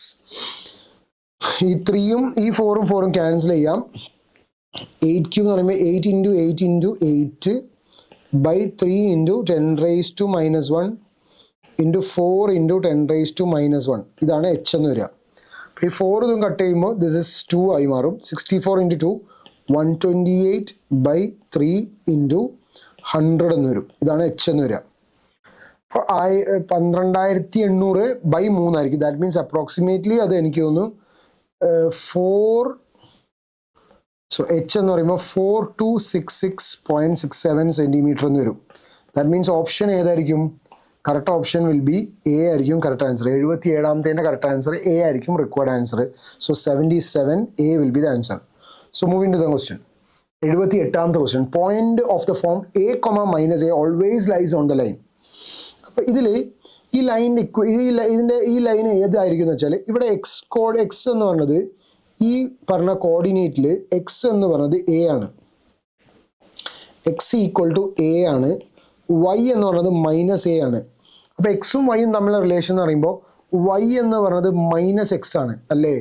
ഈ 3യും ഈ 4ഉം ക്യാൻസൽ ചെയ്യാം. 8 ക്യൂബ് എന്ന് പറയുമ്പോൾ 8 into 8 into 8 by 3 into 10⁻⁻1 into 4 into 10⁻⁻1. ഇതാണ് എച്ച് എന്ന് വരിക. അപ്പോൾ ഈ 4 ഇതും കട്ട് ചെയ്യുമ്പോൾ ദിസ് ഇസ് 2 ആയി മാറും. 64 into 2 128/3 into 100 എന്ന് വരും. ഇതാണ് എച്ച് എന്ന് വരിക. അപ്പോൾ 12800/3 ആയിരിക്കും. ദാറ്റ് മീൻസ് അപ്രോക്സിമേറ്റ്ലി അത് എനിക്ക് തോന്നുന്നു 4. സോ എച്ച് എന്ന് പറയുമ്പോൾ 4266.67 സെൻറ്റിമീറ്റർ എന്ന് വരും. ദാറ്റ് മീൻസ് ഓപ്ഷൻ ഏതായിരിക്കും? Correct option will be A ആയിരിക്കും കറക്റ്റ് ആൻസർ. 77ാമത്തേൻ്റെ കറക്റ്റ് ആൻസർ എ ആയിരിക്കും required answer. So 77 A will be the answer. So move in to the question. 78ാമത്തെ question. Point of the form a, -a always lies on the line. അപ്പോൾ ഇതിൽ ഈ ലൈനിൻ്റെ ഈ line ഏതായിരിക്കും എന്ന് വെച്ചാൽ ഇവിടെ എക്സ് എന്ന് പറഞ്ഞത് ഈ പറഞ്ഞ കോർഡിനേറ്റിൽ എക്സ് എന്ന് പറഞ്ഞത് എ ആണ്. എക്സ് ഈക്വൽ ടു എ ആണ്. വൈ എന്ന് പറയുന്നത് -a ആണ്. അപ്പോൾ എക്സും വൈയും തമ്മിലുള്ള റിലേഷൻ എന്ന് പറയുമ്പോൾ വൈ എന്ന് പറയുന്നത് -x ആണ് അല്ലേ?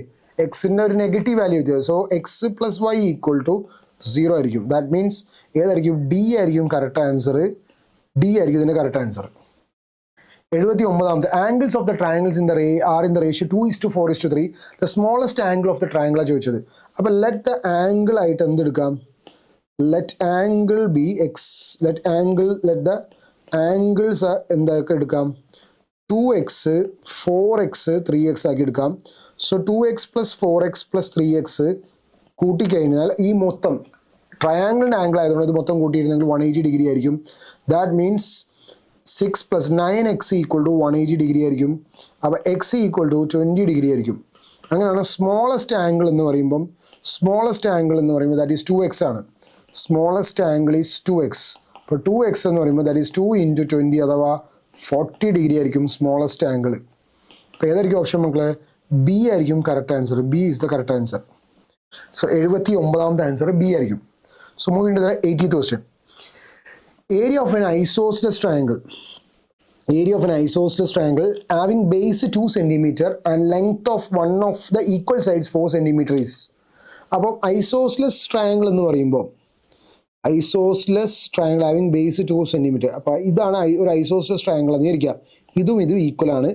എക്സിൻ്റെ ഒരു നെഗറ്റീവ് വാല്യൂ വ്യത്യാസം. So x plus y equal to 0 ആയിരിക്കും. ദാറ്റ് മീൻസ് ഏതായിരിക്കും? ഡി ആയിരിക്കും കറക്റ്റ് ആൻസർ. ഡി ആയിരിക്കും ഇതിൻ്റെ കറക്റ്റ് ആൻസർ. 79ാമത്തെ. Angles of the triangles are in the ratio 2:4:3. The smallest angle of the ട്രയാംഗിളാണ് ചോദിച്ചത്. അപ്പോൾ ലെറ്റ് ദ ആംഗിൾ ആയിട്ട് എന്തെടുക്കാം? Let angle be x. Let the angles എന്തൊക്കെ എടുക്കാം? 2x 4x 3x ആക്കി എടുക്കാം. സോ 2x + 4x + 3x കൂട്ടിക്കഴിഞ്ഞാൽ ഈ മൊത്തം ട്രയാംഗിളിൻ്റെ ആംഗിൾ ആയതുകൊണ്ട് ഇത് മൊത്തം കൂട്ടിയിരുന്നെങ്കിൽ 180 ഡിഗ്രി ആയിരിക്കും. ദാറ്റ് മീൻസ് 6 + 9x = 180 ഡിഗ്രി ആയിരിക്കും. അപ്പോൾ x = 20 ഡിഗ്രി ആയിരിക്കും. അങ്ങനെയാണ് സ്മോളസ്റ്റ് ആംഗിൾ എന്ന് പറയുമ്പോൾ ദാറ്റ് ഈസ് 2x ആണ്. Smallest angle is 2x. അപ്പോൾ 2x എന്ന് പറയുമ്പോൾ ദാറ്റ് ഈസ് 2 × 20 അഥവാ 40 ഡിഗ്രി ആയിരിക്കും സ്മോളസ്റ്റ് ആംഗിൾ. അപ്പോൾ ഏതായിരിക്കും ഓപ്ഷൻ മക്കളെ? ബി ആയിരിക്കും correct answer. B is the correct answer. So 79ാമത്തെ ആൻസർ ബി ആയിരിക്കും. So move in to the 80th question. Area of an isosceles triangle having base 2 cm and length of one of the equal sides 4 cm is. അപ്പോൾ isosceles triangle എന്ന് പറയുമ്പോൾ isosceles triangle having base 2 cm. അപ്പോൾ ഇതാണ് ഒരു isosceles triangle എന്ന് വിചാരിക്കുക. ഇതും equal ആണ്.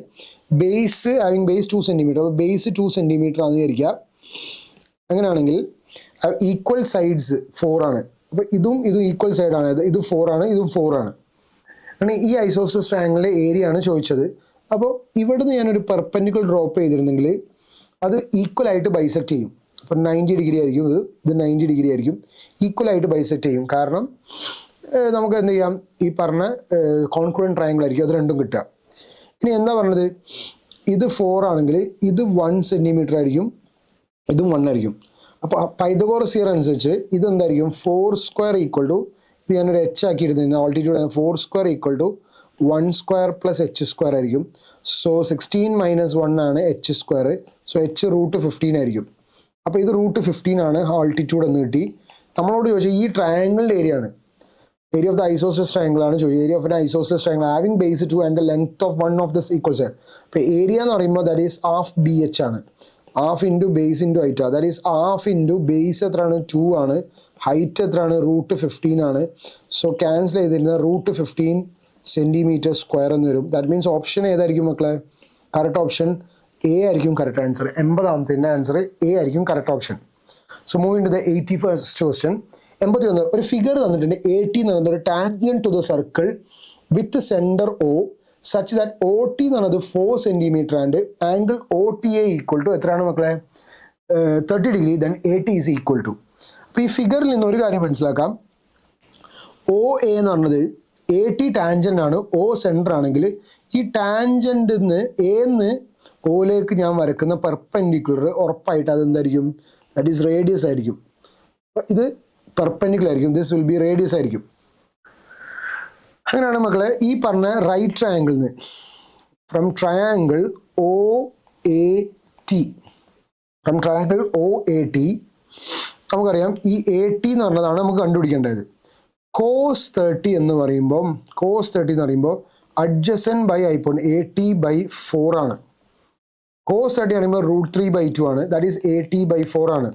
Base having base 2 cm. അപ്പോൾ ബേസ് 2 cm ആണെന്ന് വിചാരിക്കുക. അങ്ങനെയാണെങ്കിൽ ഈക്വൽ സൈഡ്സ് 4 ആണ്. അപ്പോൾ ഇതും ഈക്വൽ സൈഡാണ്. ഇത് 4 ആണ്, ഇതും 4 ആണ്. അങ്ങനെ ഈ ഐസോസ്ലെസ് ട്രയാങ്കിളിൻ്റെ ഏരിയ ആണ് ചോദിച്ചത്. അപ്പോൾ ഇവിടുന്ന് ഞാനൊരു പെർപെൻഡിക്കുലർ ഡ്രോപ്പ് ചെയ്തിരുന്നെങ്കിൽ അത് ഈക്വൽ ആയിട്ട് ബൈസെക്റ്റ് ചെയ്യും. അപ്പോൾ 90 ഡിഗ്രി ആയിരിക്കും. ഇത് 90 ഡിഗ്രി ആയിരിക്കും. ഈക്വൽ ആയിട്ട് ബൈസെക്റ്റ് ചെയ്യും. കാരണം നമുക്ക് എന്ത് ചെയ്യാം? ഈ പറഞ്ഞ കോൺക്രുവൻ്റ് ട്രയാങ്കിൾ ആയിരിക്കും അത് രണ്ടും കിട്ടുക. ഇനി എന്താ പറഞ്ഞത്? ഇത് 4 ആണെങ്കിൽ ഇത് 1 cm ആയിരിക്കും, ഇതും 1 ആയിരിക്കും. അപ്പോൾ പൈതഗോറസ് തിയറം അനുസരിച്ച് ഇതെന്തായിരിക്കും? 4² = ഇത് ഞാനൊരു എച്ച് ആക്കി എടുത്തിരുന്നത് altitude 4 square equal to 1 square plus H square ആയിരിക്കും. സോ 16 മൈനസ് 1 ആണ് H square. So H root 15 ആയിരിക്കും. അപ്പോൾ ഇത് റൂട്ട് 15 ആണ് ആൾട്ടിറ്റ്യൂഡ് എന്ന് കിട്ടി. നമ്മളോട് ചോദിച്ചാൽ ഈ ട്രയാങ്കിളിൻ്റെ ഏരിയ ആണ്, area of the isosceles triangle ആണ് ചോദിച്ചത്. Area of an isosceles triangle having base 2 and the length of one of this equal side. അപ്പോൾ ഏരിയ എന്ന് പറയുമ്പോൾ that is half B H ആണ്. Half into base into height, that is half into base എത്രയാണ് 2 ആണ്, height എത്രയാണ് root 15 ആണ്. So cancel ചെയ്തിരുന്നത് root 15 centimetre square എന്ന് വരും. ദാറ്റ് മീൻസ് ഓപ്ഷൻ ഏതായിരിക്കും മക്കളെ? കറക്റ്റ് ഓപ്ഷൻ എ ആയിരിക്കും കറക്റ്റ് ആൻസർ. 80ാമത്തെ ആൻസർ എ ആയിരിക്കും correct option. So moving to the 81st question. 81 ഒരു ഫിഗർ തന്നിട്ടുണ്ട്. AT എന്ന് പറയുന്നത് ഒരു tangent to the circle with centre O such that OT എന്ന് പറയുന്നത് 4 centimetre and angle OTA equal to എത്രയാണ് മക്കളെ? 30 degree. Then AT is equal to. അപ്പോൾ ഈ ഫിഗറിൽ നിന്ന് ഒരു കാര്യം മനസ്സിലാക്കാം. OA എന്ന് പറഞ്ഞത് AT ടാൻജൻ്റ് ആണ്, O സെൻറ്റർ ആണെങ്കിൽ ഈ ടാൻജൻ്റ് നിന്ന് Aന്ന് Oയിലേക്ക് ഞാൻ വരക്കുന്ന പെർപെൻഡിക്കുലർ ഉറപ്പായിട്ട് അതെന്തായിരിക്കും? ദാറ്റ് ഈസ് റേഡിയസ് ആയിരിക്കും. ഇത് പെർപെൻഡിക്കുലർ ആയിരിക്കും, ദിസ് വിൽ ബി റേഡിയസ് ആയിരിക്കും. അങ്ങനെയാണ് മക്കളെ ഈ പറഞ്ഞ റൈറ്റ് ട്രയാങ്കിളിൽ നിന്ന് ഫ്രം ട്രയാങ്കിൾ OAT നമുക്കറിയാം ഈ AT എന്ന് പറഞ്ഞതാണ് നമുക്ക് കണ്ടുപിടിക്കേണ്ടത്. കോസ് 30 എന്ന് പറയുമ്പോൾ അഡ്ജസൻറ്റ് ബൈ ഹൈപ്പോൺ AT ബൈ 4 ആണ്. കോസ് 30 പറയുമ്പോൾ റൂട്ട് 3/2 ആണ്. ദാറ്റ് ഈസ് AT ബൈ 4 ആണ്.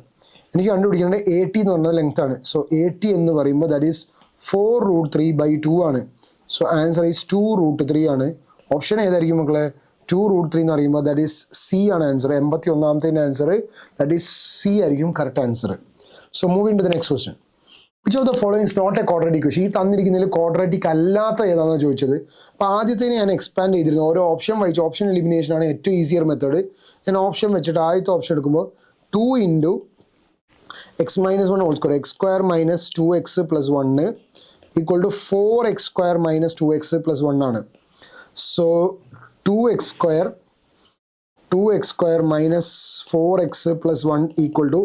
എനിക്ക് കണ്ടുപിടിക്കേണ്ടത് AT എന്ന് പറഞ്ഞത് ലെങ്ത് ആണ്. സോ AT എന്ന് പറയുമ്പോൾ ദാറ്റ് ഈസ് 4 റൂട്ട് 3/2 ആണ്. സോ ആൻസർ ഈസ് 2 റൂട്ട് 3 ആണ്. ഓപ്ഷൻ ഏതായിരിക്കും മക്കളെ? 2 റൂട്ട് 3 എന്ന് പറയുമ്പോൾ ദാറ്റ് ഈസ് സി ആണ് ആൻസർ. 81ാമത്തെ ആൻസർ ദാറ്റ് ഈസ് സി ആയിരിക്കും correct answer. So moving to the next question. Which of the following is not a quadratic equation? ഈ തന്നിരിക്കുന്നതിൽ ക്വാഡ്രാറ്റിക് അല്ലാത്ത ഏതാണെന്ന് ചോദിച്ചത്. അപ്പോൾ ആദ്യത്തേന് ഞാൻ എക്സ്പാൻഡ് ചെയ്തിരുന്നു. ഓരോ ഓപ്ഷൻ വായിച്ചു. ഓപ്ഷൻ എലിമിനേഷൻ ആണ് ഏറ്റവും ഈസിയർ മെത്തേഡ്. ഞാൻ ഓപ്ഷൻ വെച്ചിട്ട് ആദ്യത്തെ ഓപ്ഷൻ എടുക്കുമ്പോൾ 2 into x minus 1 whole square, x square minus 2x plus 1 equal to 4x square minus 2x plus 1 ആണ്. So 2x square minus 4x plus 1 equal to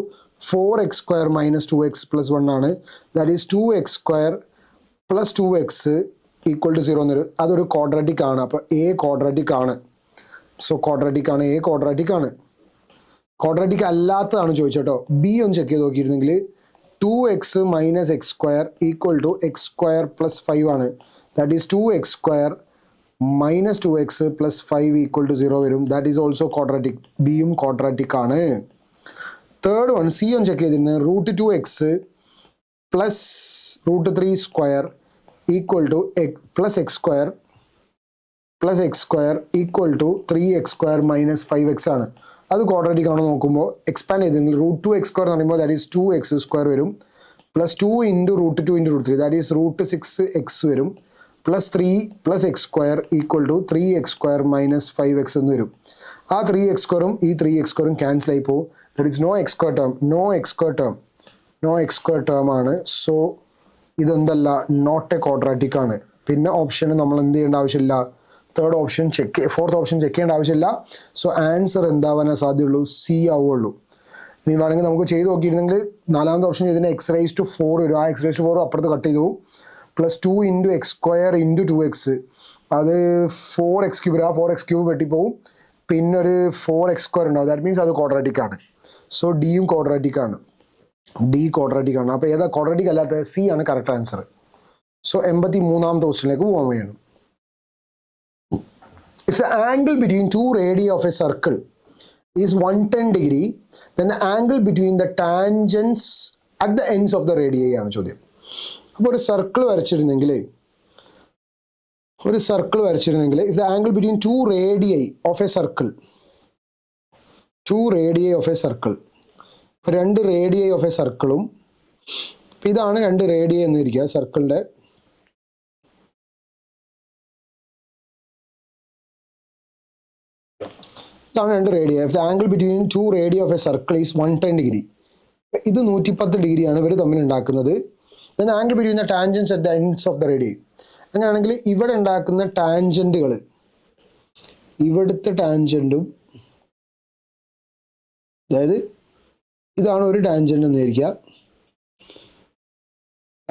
4x square minus 2x plus 1 ആണ്. That is 2x square plus 2x equal to 0 എന്നൊരു അതൊരു quadratic ആണ്. അപ്പോൾ A quadratic ആണ്. സോ quadratic ആണ്, A quadratic ആണ്. ക്വാഡ്രാറ്റിക് അല്ലാത്തതാണ് ചോദിച്ചോട്ടോ. ബി ഒന്ന് ചെക്ക് ചെയ്ത് നോക്കിയിരുന്നെങ്കിൽ 2x minus x square equal to x square plus 5 ആണ്. That is 2x square minus 2x plus 5 equal to 0 വരും. That is also quadratic. ബിയും ക്വാഡ്രാറ്റിക് ആണ്. തേർഡ് വൺ സി ഒന്ന് ചെക്ക് ചെയ്തിരുന്നത് root 2x plus root 3 square equal to plus x square equal to 3x square minus 5x ആണ്. അത് quadratic ആണോ നോക്കുമ്പോൾ expand ചെയ്തെങ്കിൽ റൂട്ട് 2x സ്ക്വയർ എന്ന് പറയുമ്പോൾ ദാറ്റ് ഈസ് 2x സ്ക്വയർ വരും. Plus 2 into root 2 into root 3 that is root 6x വരും. Plus 3 plus x square equal to 3x square minus 5x എന്ന് വരും. ആ 3x സ്ക്വയറും ഈ 3x സ്ക്വയറും ക്യാൻസൽ ആയി പോകും. That is no x square term ആണ്. സോ ഇതെന്തല്ല, നോട്ട് എ ക്വാഡ്രാറ്റിക് ആണ്. പിന്നെ ഓപ്ഷന് നമ്മൾ എന്ത് ചെയ്യേണ്ട ആവശ്യമില്ല, third option fourth option check ചെയ്യേണ്ട ആവശ്യമില്ല. സോ ആൻസർ എന്താവാനേ സാധ്യതയുള്ളൂ? സി ആവുള്ളൂ. ഇനി വേണമെങ്കിൽ നമുക്ക് ചെയ്ത് നോക്കിയിരുന്നെങ്കിൽ നാലാമത്തെ ഓപ്ഷൻ ചെയ്തതിന് x⁴ വരും. ആ x⁴ അപ്പുറത്ത് കട്ട് ചെയ്തു. Plus 2 into X square into 2x അത് 4x³ വരും. ആ 4x³ വെട്ടിപ്പോവും. പിന്നെ ഒരു 4x സ്ക്വയർ ഉണ്ടാവും. ദാറ്റ് മീൻസ് അത് ക്വാഡ്രാറ്റിക് ആണ്. സോ ഡിയും ക്വാഡ്രാറ്റിക് ആണ്. ഡി ക്വാഡ്രാറ്റിക് ആണ്. അപ്പോൾ ഏതാ ക്വാഡ്രാറ്റിക് അല്ലാത്തത്? സി ആണ് കറക്റ്റ് ആൻസർ. സോ 83ാമത്തെ ക്വസ്റ്റ്യനിലേക്ക് പോകാൻ വേണം. If the angle between two radii of a circle is 110 degree, then the angle between the tangents at the ends of the radii ആണ് ചോദ്യം. അപ്പോൾ ഒരു circle വരച്ചിരുന്നെങ്കിൽ if the angle between two radii of a circle രണ്ട് radii of a സർക്കിളും ഇതാണ് രണ്ട് radii എന്ന് ഇരിക്കുക സർക്കിളിൻ്റെ. ഇതാണ് രണ്ട് റേഡിയ. If the angle between 2 radii of a circle is 110 degree. ഇത് 110 ഡിഗ്രിയാണ് ഇവർ തമ്മിൽ ഉണ്ടാക്കുന്നത്. Then angle between the tangents at the ends of the റേഡിയ. അങ്ങനെയാണെങ്കിൽ ഇവിടെ ഉണ്ടാക്കുന്ന ടാൻജൻറ്റുകൾ, ഇവിടുത്തെ ടാൻജൻറ്റും, അതായത് ഇതാണ് ഒരു ടാൻജൻറ്റ് എന്ന് വിചാരിക്കുക,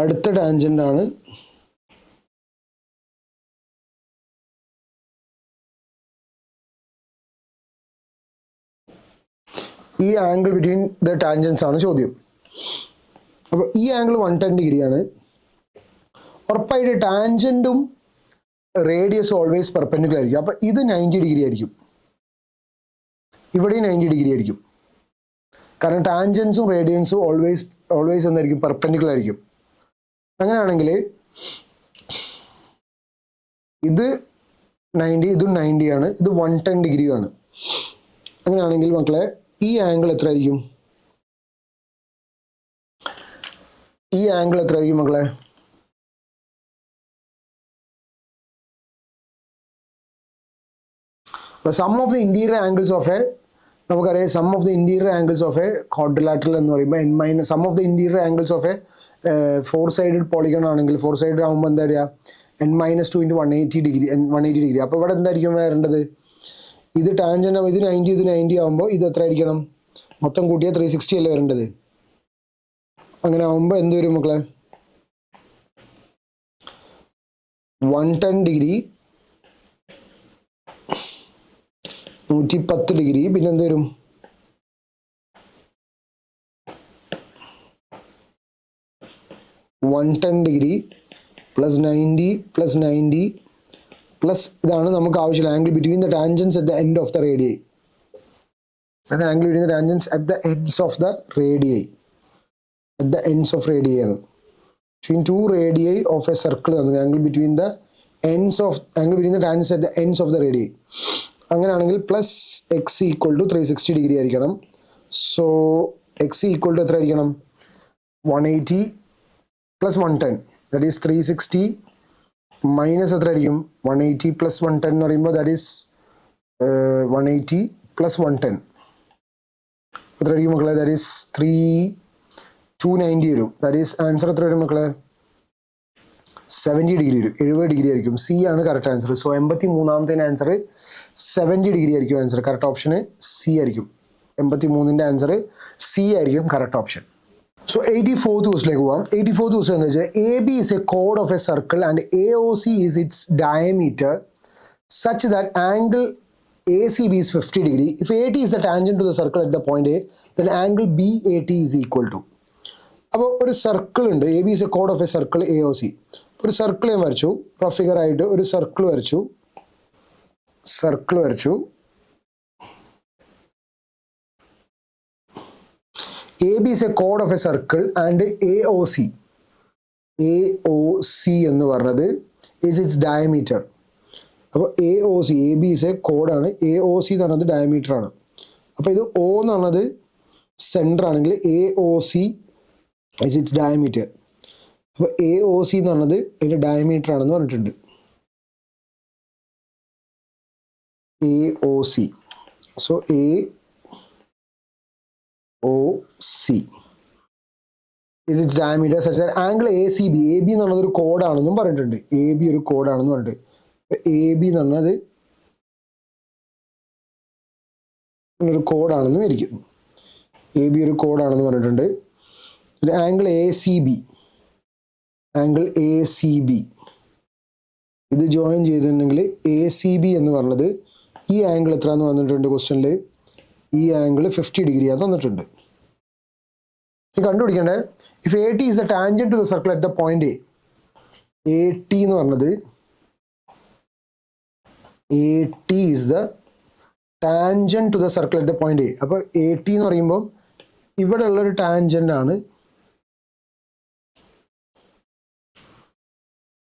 അടുത്ത ടാൻജന്റ് ആണ് ഈ ആംഗിൾ ബിറ്റ്വീൻ ദ ടാൻജൻസ് ആണ് ചോദ്യം. അപ്പോൾ ഈ ആംഗിൾ 110 ഡിഗ്രിയാണ്. ഉറപ്പായിട്ട് ടാൻജന്റും റേഡിയസ് ഓൾവേസ് പെർപെൻഡിക്കുലർ ആയിരിക്കും. അപ്പോൾ ഇത് 90 ഡിഗ്രി ആയിരിക്കും, ഇവിടെ 90 ഡിഗ്രി ആയിരിക്കും. കാരണം ടാൻജൻസും റേഡിയൻസും ഓൾവേസ് എന്തായിരിക്കും? പെർപെൻഡിക്കുലർ ആയിരിക്കും. അങ്ങനെയാണെങ്കിൽ ഇത് 90, ഇതും 90 ആണ്, ഇത് 110 ഡിഗ്രിയാണ്. അങ്ങനെയാണെങ്കിൽ മക്കളെ ഈ ആംഗിൾ എത്ര ആയിരിക്കും? ഈ ആംഗിൾ എത്ര ആയിരിക്കും മക്കളെ? Sum of the interior angles of a, നമുക്കറിയാം sum of the interior angles of a quadrilateral എന്ന് പറയുമ്പോൾ sum of the interior angles of a 4 sided polygon ആണെങ്കിൽ 4 സൈഡഡ് ആകുമ്പോൾ എന്താ പറയുക? n-2 × 180 degree, 180 degree. അപ്പോൾ ഇവിടെ എന്തായിരിക്കും വരേണ്ടത്? ഇത് ടാൻജന്റ് ആകുമ്പോൾ ഇത് 90, ഇത് 90 ആകുമ്പോൾ ഇത് എത്ര ആയിരിക്കണം? മൊത്തം കൂട്ടിയാൽ 360 അല്ലേ വരേണ്ടത്. അങ്ങനെ ആകുമ്പോൾ എന്ത് വരും മക്കളെ? 110 ഡിഗ്രി, 110 ഡിഗ്രി, പിന്നെ എന്ത് വരും? 110 ഡിഗ്രി പ്ലസ് 90 പ്ലസ് 90 പ്ലസ് ഇതാണ് നമുക്ക് ആവശ്യമുള്ള angle between the tangents at the end of the radii. അത് angle between the tangents at the ends of the radii, at the ends of radii ആണ്. Between two radii of a circle ആണ് angle between the tangents at the ends of the radii. അങ്ങനെയാണെങ്കിൽ plus x equal to 360 degree ആയിരിക്കണം. So x equal to എത്ര ആയിരിക്കണം? 180 plus 110, that is 360 minus എത്ര ആയിരിക്കും? 180 plus 110 എന്ന് പറയുമ്പോൾ ദാറ്റ് ഈസ് 180 പ്ലസ് 110 എത്ര ആയിരിക്കും മക്കളെ? ദാറ്റ് ഈസ് 290 വരും. ദാറ്റ് ഈസ് ആൻസർ എത്ര വരും മക്കളെ? 70 ഡിഗ്രി വരും, 70 ഡിഗ്രി ആയിരിക്കും. സി ആണ് കറക്റ്റ് ആൻസർ. സോ 83ാമത്തെ ആൻസർ 70 ഡിഗ്രി ആയിരിക്കും ആൻസർ. കറക്റ്റ് ഓപ്ഷൻ സി ആയിരിക്കും. 83ന്റെ ആൻസർ സി ആയിരിക്കും കറക്റ്റ് ഓപ്ഷൻ. സോ 84th ക്വസ്റ്റിലേക്ക് പോവാം. 84th ക്വസ്റ്റൻ എന്ന് വെച്ചാൽ എ ബി ഇസ് എ കോഡ് of a circle and A O C is its diameter such that angle ACB is 50 degree. If AT is the tangent to the circle at the point A, then angle BAT is equal to. അപ്പോൾ ഒരു circle ഉണ്ട്. A B is a കോഡ് of a circle A O C. ഒരു circle ഞാൻ വരച്ചു, rough figure ആയിട്ട് ഒരു circle വരച്ചു. എ ബി ഇസ് എ കോഡ് of a circle and A O C എന്ന് പറഞ്ഞത് ഈസ് ഇറ്റ്സ് ഡയമീറ്റർ. അപ്പോൾ A O C, A B is A കോഡാണ്, എ ഒ സി എന്ന് പറഞ്ഞത് ഡയമീറ്റർ ആണ്. അപ്പോൾ ഇത് ഒ എന്ന് പറഞ്ഞത് സെൻറ്റർ ആണെങ്കിൽ A O C is its diameter. അപ്പോൾ എ ഒ സി എന്ന് പറഞ്ഞത് അതിൻ്റെ ഡയമീറ്റർ ആണെന്ന് പറഞ്ഞിട്ടുണ്ട്. A O C, so A O C is its diameter such that angle ACB, A B എന്നുള്ളത് ഒരു കോഡാണെന്നും പറഞ്ഞിട്ടുണ്ട്. എ ബി ഒരു കോഡാണെന്ന് പറഞ്ഞിട്ട് എ ബി എന്ന് പറഞ്ഞത് ഒരു കോഡാണെന്നും ഇരിക്കും. എ ബി ഒരു കോഡാണെന്ന് പറഞ്ഞിട്ടുണ്ട്. ആംഗിൾ എ സി ബി ഇത് ജോയിൻ ചെയ്തിട്ടുണ്ടെങ്കിൽ എ സി ബി എന്ന് പറഞ്ഞത് ഈ ആംഗിൾ എത്രയാണെന്ന് വന്നിട്ടുണ്ട് ക്വസ്റ്റ്യനിൽ. ഈ ആംഗിൾ 50 ഡിഗ്രിയാന്ന് തന്നിട്ടുണ്ട്. ഇത് കണ്ടുപിടിക്കേണ്ടത് if A T is the tangent to the circle at the point A T എന്ന് പറഞ്ഞത് A T is the tangent to the circle at the point A. അപ്പോൾ എ ടി എന്ന് പറയുമ്പോൾ ഇവിടെ ഉള്ളൊരു ടാൻജന്റ് ആണ്,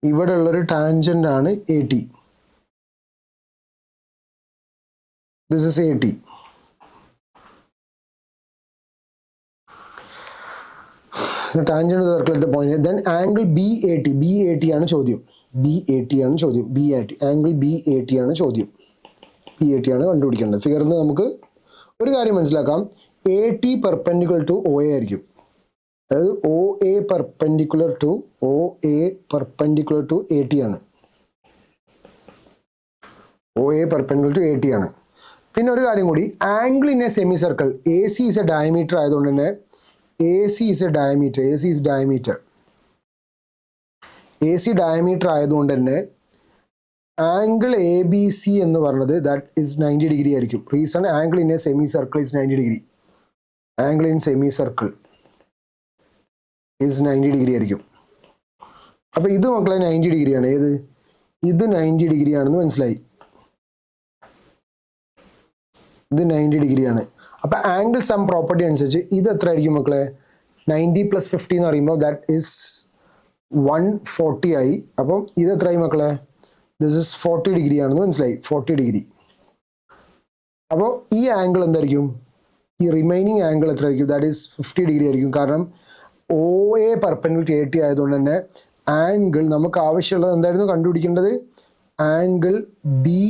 ഇവിടെ ഉള്ളൊരു ടാൻജന്റ് ആണ് A T. This is A T. Tangent circle at the point. Then angle B A T ആണ് ചോദ്യം. ആംഗിൾ ബി എ ടി ആണ് ചോദ്യം. ബി എ ടി ആണ് കണ്ടുപിടിക്കേണ്ടത്. ഫിഗറിൽ നിന്ന് നമുക്ക് ഒരു കാര്യം മനസ്സിലാക്കാം. A T perpendicular to O A ആയിരിക്കും. അതായത് O A perpendicular to A T ആണ്. O A perpendicular to A T ആണ്. പിന്നെ ഒരു കാര്യം കൂടി, angle in a semicircle A C is a diameter ആയതുകൊണ്ട് തന്നെ A C is diameter. A C diameter ആയതുകൊണ്ട് തന്നെ ആംഗിൾ എ ബി സി എന്ന് പറഞ്ഞത് ദാറ്റ് ഇസ് 90 ഡിഗ്രി ആയിരിക്കും. Reason angle in a semicircle is 90 degree. Angle in semi circle is 90 degree ആയിരിക്കും. അപ്പൊ ഇത് മക്കളെ 90 ഡിഗ്രിയാണ്. ഏത്? ഇത് 90 ഡിഗ്രി ആണെന്ന് മനസ്സിലായി. ഇത് 90 ഡിഗ്രിയാണ്. അപ്പൊ ആംഗിൾ സം പ്രോപ്പർട്ടി അനുസരിച്ച് ഇത് എത്ര ആയിരിക്കും മക്കളെ? 90 + 50 എന്ന് പറയുമ്പോൾ ദാറ്റ് ഇസ് 140 ആയി. അപ്പം ഇത് എത്രയായി മക്കളെ? ദിസ് ഇസ് 40 ഡിഗ്രി ആണെന്ന് മനസ്സിലായി. 40 ഡിഗ്രി. അപ്പോൾ ഈ ആംഗിൾ എന്തായിരിക്കും? ഈ റിമൈനിങ് ആംഗിൾ എത്ര ആയിരിക്കും? ദാറ്റ് ഈസ് 50 ഡിഗ്രി ആയിരിക്കും. കാരണം O A perpendicular A T ആയതുകൊണ്ട് തന്നെ ആംഗിൾ നമുക്ക് ആവശ്യമുള്ളത് എന്തായിരുന്നു കണ്ടുപിടിക്കേണ്ടത്? ആംഗിൾ ബി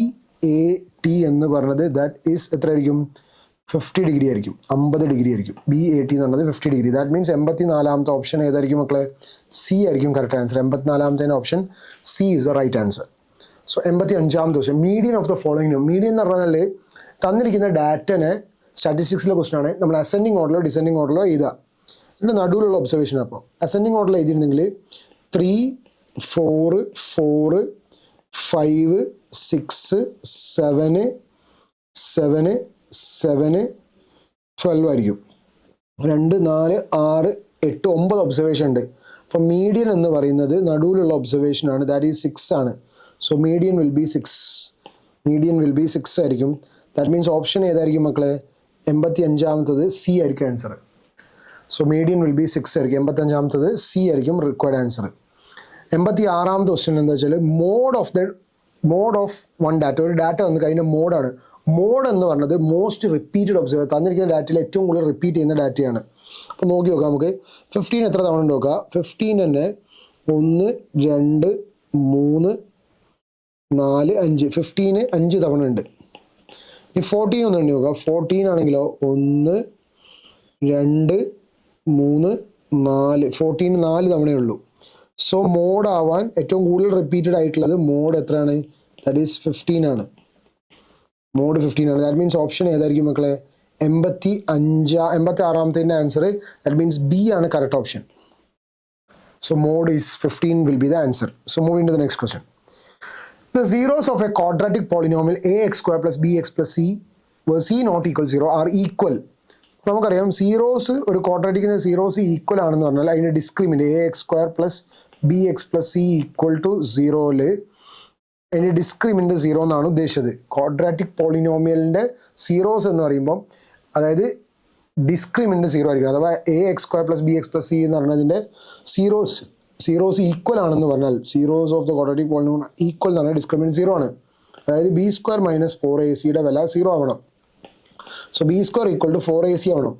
എ ടി എന്ന് പറഞ്ഞത് ദാറ്റ് ഈസ് എത്ര ആയിരിക്കും? 50 ഡിഗ്രി ആയിരിക്കും. 50 ഡിഗ്രി ആയിരിക്കും. ബി എ ടി എന്ന് പറഞ്ഞത് 50 ഡിഗ്രി. ദാറ്റ് മീൻസ് 84ാമത്തെ ഓപ്ഷൻ ഏതായിരിക്കും മക്കളെ? സി ആയിരിക്കും കറക്റ്റ് ആൻസർ. 84ാമത്തെ option C is the right answer. So 85ാമത്തെ question, median of the following. Median എന്ന് പറഞ്ഞാൽ തന്നിരിക്കുന്ന ഡാറ്റനെ സ്റ്റാറ്റിസ്റ്റിക്സിലെ ക്വസ്റ്റൻ ആണ്. നമ്മൾ അസെൻഡിങ് ഓർഡറിലോ ഡിസെൻഡിങ് ഓർഡറിലോ എഴുതുക. ഇതിൻ്റെ നടുവിലുള്ള ഒബ്സർവേഷൻ. അപ്പോൾ അസെൻഡിങ് ഓർഡറിൽ എഴുതിയിരുന്നെങ്കിൽ 3, 4, 4, 5, 6, 7, 7, 7, 12 ആയിരിക്കും. 2, 4, 6, 8, 9 ഒബ്സർവേഷൻ ഉണ്ട്. അപ്പോൾ മീഡിയൻ എന്ന് പറയുന്നത് നടുവിലുള്ള ഒബ്സർവേഷൻ ആണ്. ദാറ്റ് ഈസ് 6 ആണ്. So median will be 6. Median will be 6 ആയിരിക്കും. ദാറ്റ് മീൻസ് ഓപ്ഷൻ ഏതായിരിക്കും മക്കളെ? 85ാമത്തത് സി ആയിരിക്കും answer. So median will be 6 ആയിരിക്കും. 85ാമത്തത് സി ആയിരിക്കും റിക്വയർഡ് ആൻസർ. 86ാമത്തെ ക്വസ്റ്റ്യൻ എന്താ വെച്ചാൽ മോഡ് ഓഫ് വൺ ഡാറ്റ. ഒരു ഡാറ്റ വന്ന് കഴിഞ്ഞ മോഡാണ്. മോഡ് എന്ന് പറഞ്ഞത് മോസ്റ്റ് റിപ്പീറ്റഡ് ഒബ്സർവർ. തന്നിരിക്കുന്ന ഡാറ്റയിൽ ഏറ്റവും കൂടുതൽ റിപ്പീറ്റ് ചെയ്യുന്ന ഡാറ്റയാണ്. അപ്പോൾ നോക്കി നോക്കാം നമുക്ക്. 15 എത്ര തവണ ഉണ്ട് നോക്കാം. 15 തന്നെ 1, 2, 3, 4, 5. 15 5 തവണ ഉണ്ട്. ഇനി 14 ഒന്ന് എണ്ണി നോക്കാം. 14 ആണെങ്കിലോ 1, 2, 3, 4. 14 4 തവണയേ ഉള്ളൂ. സോ മോഡ് ആവാൻ ഏറ്റവും കൂടുതൽ റിപ്പീറ്റഡ് ആയിട്ടുള്ളത് മോഡ് എത്രയാണ്? ദാറ്റ് ഈസ് 15 ആണ്. മോഡ് 15 ആണ്. ദാറ്റ് മീൻസ് ഓപ്ഷൻ ഏതായിരിക്കും മക്കളെ? 86ാമത്തെ ആൻസർ. ദാറ്റ് മീൻസ് ബി ആണ് correct option. So mode is 15 will be the answer. So moving to the next question. The zeros of a quadratic polynomial ax² + bx + c where c not equal 0 are equal. നമുക്കറിയാം zeros ഒരു ക്വാഡ്രാറ്റിക്കിൻ്റെ zeros equal ആണെന്ന് പറഞ്ഞാൽ അതിൻ്റെ discriminant ax² + bx + c = 0ൽ അതിൻ്റെ discriminant 0 എന്നാണ് ഉദ്ദേശിച്ചത്. Quadratic പോളിനോമിയലിൻ്റെ zeros എന്ന് പറയുമ്പം അതായത് ഡിസ്ക്രിമിനൻ്റ് 0 ആയിരിക്കും. അഥവാ ax² + bx + c എന്ന് പറഞ്ഞതിൻ്റെ സീറോസ് ഈക്വൽ ആണെന്ന് പറഞ്ഞാൽ zeros of the quadratic polynomial equal എന്ന് പറഞ്ഞാൽ ഡിസ്ക്രിമിനൻ്റ് 0 ആണ്. അതായത് b² - 4ac വില 0 ആവണം. സോ b² = 4ac ആവണം.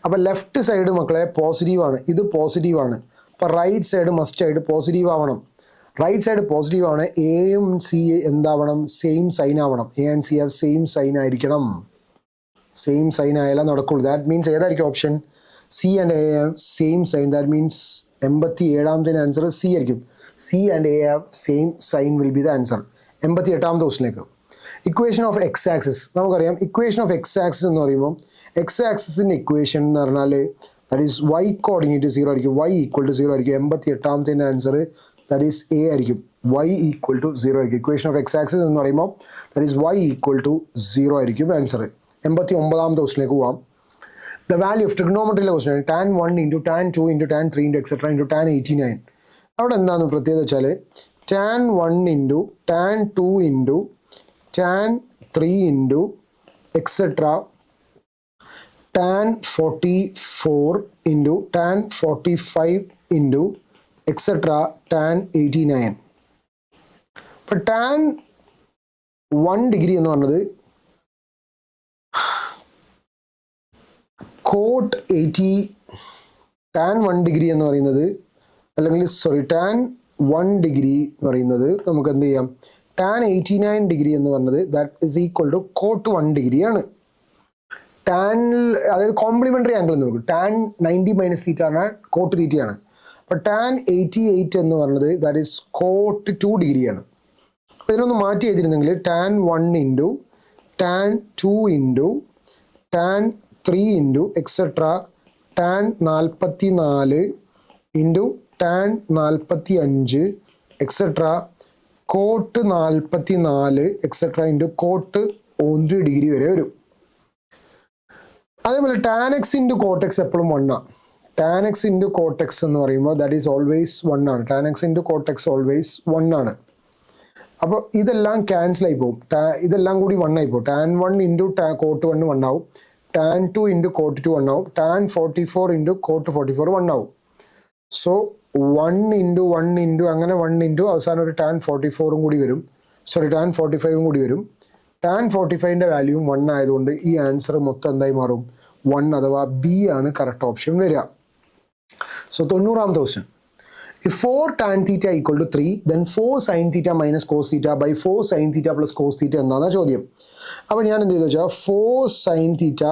അപ്പോൾ ലെഫ്റ്റ് സൈഡ് മക്കളെ പോസിറ്റീവാണ്, ഇത് പോസിറ്റീവാണ്. അപ്പോൾ റൈറ്റ് സൈഡ് മസ്റ്റ് ആയിട്ട് പോസിറ്റീവ് ആവണം. റൈറ്റ് സൈഡ് പോസിറ്റീവ് ആണ്. എയും സി എന്താവണം? സെയിം സൈൻ ആവണം. A and C have same sign ആയിരിക്കണം. സെയിം സൈൻ ആയാലേ നടക്കുള്ളൂ. ദാറ്റ് മീൻസ് ഏതായിരിക്കും option? C and A have same sign. That means 87ാമത്തെ ആൻസർ സി ആയിരിക്കും. C and A have same sign will be the answer. 88ാമത്തെ ക്വസ്റ്റിലേക്ക്. Equation of X axis. നമുക്കറിയാം equation of X axis എന്ന് പറയുമ്പോൾ X ആക്സിസിൻ്റെ equation എന്ന് പറഞ്ഞാൽ that is Y coordinate 0 ആയിരിക്കും. y = 0 ആയിരിക്കും. 88ാമത്തെ ആൻസർ ദാറ്റ് ഈസ് എ ആയിരിക്കും. y = 0 ആയിരിക്കും. ഇക്വേഷൻ ഓഫ് എക്സ് ആക്സിസ് എന്ന് പറയുമ്പോൾ ദാറ്റ് ഈസ് y = 0 ആയിരിക്കും ആൻസർ. 89ാമത്തെ ക്വസ്റ്റിലേക്ക് പോവാം. The value of trigonometry question tan 1 × tan 2 × tan 3 × etc. × tan 89. അവിടെ എന്താണ് പ്രത്യേകത വെച്ചാൽ tan 1 × tan 2 × tan 3 × etc. tan 44 × tan 45 × etc. tan 89. അപ്പോൾ tan 1 ഡിഗ്രി എന്ന് പറഞ്ഞത് കോട്ട് 80 tan 1 ഡിഗ്രി എന്ന് പറയുന്നത് അല്ലെങ്കിൽ tan 1 ഡിഗ്രി എന്ന് പറയുന്നത് നമുക്ക് എന്ത് ചെയ്യാം? tan 89 ഡിഗ്രി എന്ന് പറഞ്ഞത് that is equal to cot 1 degree ആണ്. അതായത് കോംപ്ലിമെൻ്ററി ആംഗിൾ എന്ന് പറയും. tan 90 - θ പറഞ്ഞാൽ കോട്ട് തീറ്റയാണ്. അപ്പോൾ tan 88 എന്ന് പറഞ്ഞത് ദാറ്റ് ഈസ് കോട്ട് 2 ഡിഗ്രിയാണ്. അപ്പോൾ ഇതിനൊന്ന് മാറ്റി എഴുതിയിരുന്നെങ്കിൽ tan 1 × tan 2 × tan 3 × etc. tan 44 × tan 45 etcetera cot 44 etcetera into cot 1 degree വരെ വരും. അതേപോലെ ടാൻ എക്സ് ഇൻറ്റു കോട്ടെക്സ് എപ്പോഴും 1 ആണ്. ടാൻ എക്സ് ഇൻറ്റു കോട്ടെക്സ് എന്ന് പറയുമ്പോൾ ദാറ്റ് ഈസ് ഓൾവേസ് 1 ആണ്. Tan X into cortex always 1 ആണ്. അപ്പോൾ ഇതെല്ലാം ക്യാൻസൽ ആയി പോകും. ഇതെല്ലാം കൂടി 1 ആയി പോകും. ടാൻ 1 ഇൻറ്റു കോട്ട് 1 1 ആവും. ടാൻ 2 ഇൻറ്റു കോട്ട് 2 1 ആവും. ടാൻ 44 ഇൻറ്റു കോട്ട് 44 1 ആവും. സോ 1 ഇൻറ്റു 1 ഇൻറ്റു അങ്ങനെ 1 ഇൻറ്റു അവസാനം ഒരു ടാൻ 44 കൂടി വരും. സോറി ടാൻ 45 കൂടി വരും. ടാൻ 45ൻ്റെ വാല്യൂവും 1 ആയതുകൊണ്ട് ഈ ആൻസർ മൊത്തം എന്തായി മാറും? 1 അഥവാ ബി ആണ് കറക്റ്റ് ഓപ്ഷൻ വരിക. സോ 90ാമത്തെ question. If 4 tan theta equal to 3, then 4 sin theta minus cos theta by 4 sin theta plus cos theta എന്നാണ് ചോദ്യം. അപ്പോൾ ഞാൻ എന്ത് ചെയ്തു വെച്ചാൽ 4 sin theta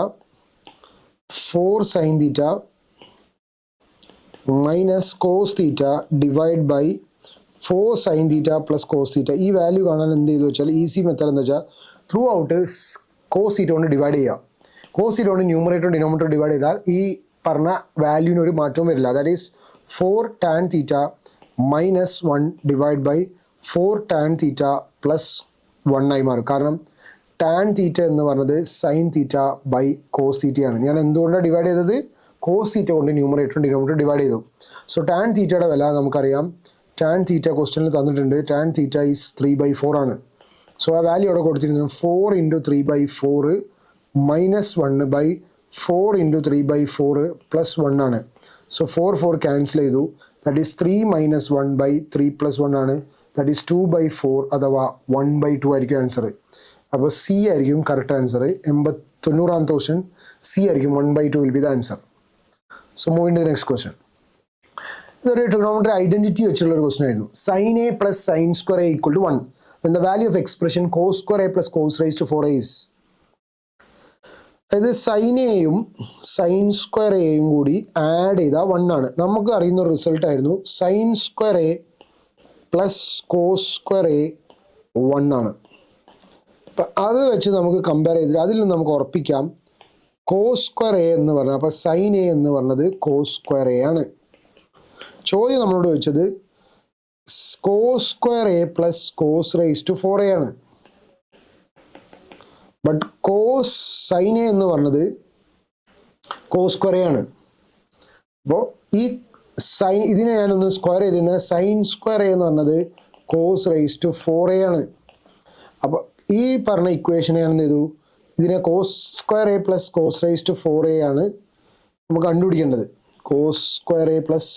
minus cos theta divide by 4 sin theta plus cos theta. ഈ value കാണാൻ എന്ത് ചെയ്തു വെച്ചാൽ ഈസി മെത്തേഡ് എന്താ വെച്ചാൽ ത്രൂ ഔട്ട് cos theta കൊണ്ട് ഡിവൈഡ് ചെയ്യുക. cos theta കൊണ്ട് ന്യൂമറേറ്റർ ഡിനോമിനേറ്റർ ഡിവൈഡ് ചെയ്താൽ ഈ പറഞ്ഞ വാല്യൂവിന് ഒരു മാറ്റവും വരില്ല. That is 4 tan theta minus 1 divided by 4 tan theta plus 1 ആയി മാറും. കാരണം tan theta എന്ന് പറഞ്ഞത് sin theta by cos theta ആണ്. ഞാൻ എന്തുകൊണ്ടാണ് ഡിവൈഡ് ചെയ്തത്? cos theta കൊണ്ട് ന്യൂമറേറ്ററും ഡിനോമിനേറ്ററും ഡിവൈഡ് ചെയ്തു. സോ tan theta വില നമുക്കറിയാം. tan theta ക്വസ്റ്റ്യനിൽ തന്നിട്ടുണ്ട്. tan theta is 3/4 ആണ്. സോ ആ വാല്യൂ അവിടെ കൊടുത്തിരുന്നത് 4 into 3/4 minus 1 by 4 into 3/4 plus 1 ആണ്. സോ 4 ക്യാൻസൽ ചെയ്തു. That is 3 minus 1 by 3 plus 1 ആണ്. ദാറ്റ് ഈസ് 2/4 അഥവാ 1/2 ആയിരിക്കും ആൻസർ. അപ്പോൾ സി ആയിരിക്കും കറക്റ്റ് ആൻസർ. 90ാമത്തെ ക്വസ്റ്റ്യൻ സി ആയിരിക്കും. 1/2 will be the answer. So moving to the next question. ഇതൊരു ട്രിഗണോമെട്രി ഐഡന്റിറ്റി വെച്ചുള്ള ഒരു ക്വസ്റ്റ്യൻ ആയിരുന്നു. sin a plus sin square a equal to 1. Then the value of expression cos square a plus cos raised to 4a is. അതായത് sign എയും sine square എയും കൂടി add ചെയ്താൽ 1 ആണ്. നമുക്ക് അറിയുന്ന റിസൾട്ട് ആയിരുന്നു sine square A plus cos square A 1 ആണ്. അപ്പം അത് വെച്ച് നമുക്ക് കമ്പയർ ചെയ്തിട്ട് അതിൽ നിന്ന് നമുക്ക് ഉറപ്പിക്കാം കോസ് സ്ക്വയർ എ എന്ന് പറഞ്ഞാൽ അപ്പോൾ സൈൻ എ എന്ന് പറഞ്ഞത് കോസ് സ്ക്വയർ എ ആണ്. ചോദ്യം നമ്മളോട് ചോദിച്ചത് cos square A plus cos raise to 4a ആണ്. ബട്ട് കോസ് സൈൻ എ എന്ന് പറഞ്ഞത് കോസ് സ്ക്വയർ എ ആണ്. അപ്പോൾ ഈ ഇതിനെ ഞാനൊന്ന് സ്ക്വയർ ചെയ്തിരുന്ന സൈൻ സ്ക്വയർ എ എന്ന് പറഞ്ഞത് കോസ് റേസ് ടു 4a ആണ്. അപ്പോൾ ഈ പറഞ്ഞ ഇക്വേഷൻ ഞാൻ എന്ത് ചെയ്തു? ഇതിനെ cos square A plus cos raise to 4a ആണ് നമുക്ക് കണ്ടുപിടിക്കേണ്ടത്. Cos square A plus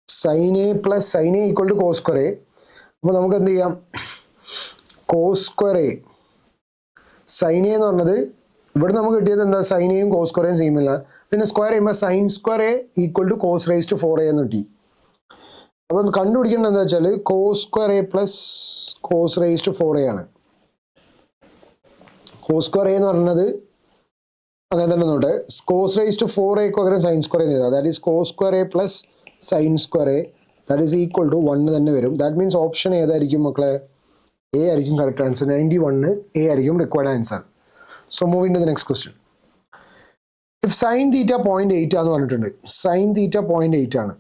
sine A plus sine A equal to cos square A. അപ്പോൾ നമുക്ക് എന്ത് ചെയ്യാം? Cos square A sine A എന്ന് പറഞ്ഞത് ഇവിടെ നമുക്ക് കിട്ടിയത് എന്താ? സൈൻ എയും കോസ് സ്ക്വയറും സെയിം അല്ല. പിന്നെ സ്ക്വയർ ചെയ്യുമ്പോൾ sine square A equal to cos raise to 4a എന്ന് കിട്ടി. അപ്പം കണ്ടുപിടിക്കേണ്ടത് എന്താ വെച്ചാൽ cos square A plus cos raise to 4a ആണ്. കോസ് സ്ക്വയർ എ എന്ന് പറയുന്നത് അങ്ങനെ തന്നെ നോട്ടെ. കോസ് റേസ് ടു 4a പകരം സൈൻ സ്ക്വയർ ചെയ്താൽ that is cos square A plus sine square A that is equal to 1 തന്നെ വരും. ദാറ്റ് മീൻസ് ഓപ്ഷൻ ഏതായിരിക്കും മക്കളെ? എ ആയിരിക്കും കറക്റ്റ് ആൻസർ. 91 എ ആയിരിക്കും required answer. So moving to the next question. If sine theta 0.8 ആണെന്ന് പറഞ്ഞിട്ടുണ്ട്. Sign theta 0.8 ആണ്.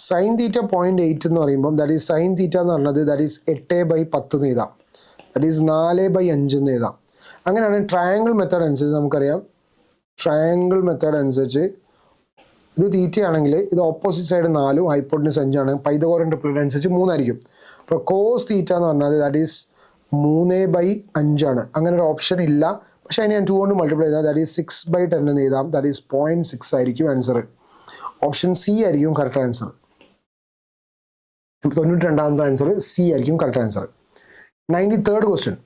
Sign theta 0.8 എന്ന് പറയുമ്പോൾ ദാറ്റ് ഈസ് സൈൻ തീറ്റ എന്ന് പറഞ്ഞത് ദാറ്റ് ഈസ് 8/10 എന്ന് എഴുതാം. ദാറ്റ് ഈസ് 4/5 എന്ന് എഴുതാം. അങ്ങനെയാണ് ട്രയാങ്കിൾ മെത്തേഡ് അനുസരിച്ച് നമുക്കറിയാം. ട്രയാങ്കിൾ മെത്തേഡ് അനുസരിച്ച് ഇത് തീറ്റയാണെങ്കിൽ ഇത് ഓപ്പോസിറ്റ് സൈഡ് 4ഉം ഹൈപ്പോട്ടനസ് 5 ആണ്. പൈതഗോറിയൻ ട്രിപ്ലറ്റ് അനുസരിച്ച് 3 ആയിരിക്കും. അപ്പോൾ കോസ് തീറ്റ എന്ന് പറഞ്ഞാൽ ദാറ്റ് ഈസ് 3/5 ആണ്. അങ്ങനെ ഒരു ഓപ്ഷൻ ഇല്ല. പക്ഷേ അതിന് ഞാൻ 2 കൊണ്ട് മൾട്ടിപ്ലൈ ചെയ്താൽ ദാറ്റ് ഈസ് 6/10 എന്ന് എഴുതാം. ദാറ്റ് ഈസ് 0.6 ആയിരിക്കും ആൻസർ. ഓപ്ഷൻ സി ആയിരിക്കും കറക്റ്റ് ആൻസർ. 92ാമത്തെ ആൻസർ സി ആയിരിക്കും correct answer. 93rd question.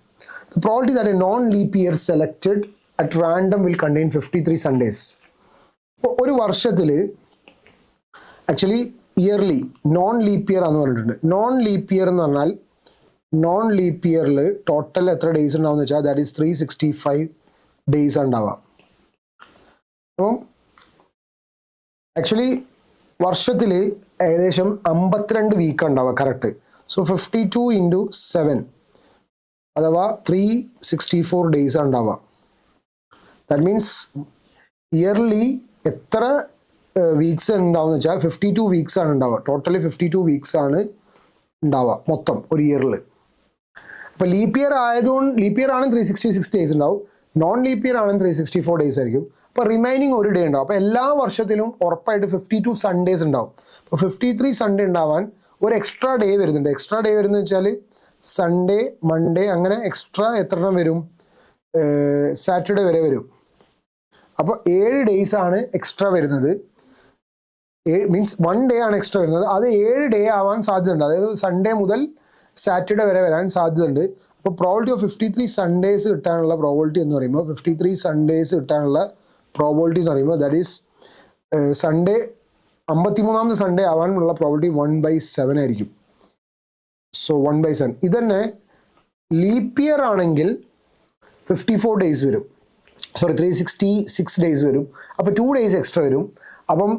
The probability that a non-leap year selected at random will contain 53 Sundays. ഒരു വർഷത്തിൽ actually yearly non leap year ആണെന്ന് പറഞ്ഞിട്ടുണ്ട്. Non leap year എന്ന് പറഞ്ഞാൽ non leap ഇയറിൽ total എത്ര days ഉണ്ടാവും എന്ന് വെച്ചാൽ ദാറ്റ് ഈസ് 365 ഡേയ്സ് ഉണ്ടാവുക. അപ്പം ആക്ച്വലി വർഷത്തിൽ ഏകദേശം 52 വീക്ക് ഉണ്ടാവുക കറക്റ്റ്. സോ 52 ഇൻറ്റു 7 അഥവാ 364 ഡേയ്സ് ഉണ്ടാവുക. ദാറ്റ് മീൻസ് ഇയർലി എത്ര വീക്സ് ഉണ്ടാവുമെന്ന് വെച്ചാൽ 52 വീക്സ് ആണ് ഉണ്ടാവുക. ടോട്ടലി 52 വീക്സ് ആണ് ഉണ്ടാവുക മൊത്തം ഒരു ഇയറിൽ. അപ്പോൾ ലീപ്പ് ഇയർ ആയതുകൊണ്ട് ലീപ്പ് ഇയർ ആണ് 366 ഡേയ്സ് ഉണ്ടാവും, നോൺ ലീപ്പ് ഇയർ ആണ് 364 ഡേയ്സ് ആയിരിക്കും. അപ്പോൾ റിമൈനിങ് ഒരു ഡേ ഉണ്ടാവും. അപ്പോൾ എല്ലാ വർഷത്തിലും ഉറപ്പായിട്ട് 52 സൺഡേസ് ഉണ്ടാവും. അപ്പോൾ 53 സൺഡേ ഉണ്ടാവാൻ ഒരു എക്സ്ട്രാ ഡേ വരുന്നുണ്ട്. എക്സ്ട്രാ ഡേ വരുന്നത് വെച്ചാൽ സൺഡേ, മൺഡേ, അങ്ങനെ എക്സ്ട്രാ എത്ര എണ്ണം വരും, സാറ്റർഡേ വരെ വരും. അപ്പോൾ 7 ഡേയ്സ് ആണ് എക്സ്ട്രാ വരുന്നത്. മീൻസ് 1 ഡേ ആണ് എക്സ്ട്രാ വരുന്നത്. അത് 7 ഡേ ആവാൻ സാധ്യതയുണ്ട്. അതായത് സൺഡേ മുതൽ സാറ്റർഡേ വരെ വരാൻ സാധ്യതയുണ്ട്. അപ്പോൾ പ്രോബിലിറ്റി ഓഫ് 53 സൺഡേസ് കിട്ടാനുള്ള പ്രോബിലിറ്റി എന്ന് പറയുമ്പോൾ 53 സൺഡേസ് കിട്ടാനുള്ള പ്രോബിലിറ്റി എന്ന് പറയുമ്പോൾ ദാറ്റ് ഈസ് സൺഡേ 53ാമത്തെ സൺഡേ ആവാനുള്ള പ്രോബിലിറ്റി 1/7 ആയിരിക്കും. സോ 1/7. ഇതന്നെ ലീപ്പ് ഇയർ ആണെങ്കിൽ 54 ഡേയ്സ് വരും, 366 ഡേയ്സ് വരും. അപ്പോൾ 2 ഡേയ്സ് എക്സ്ട്രാ വരും. അപ്പം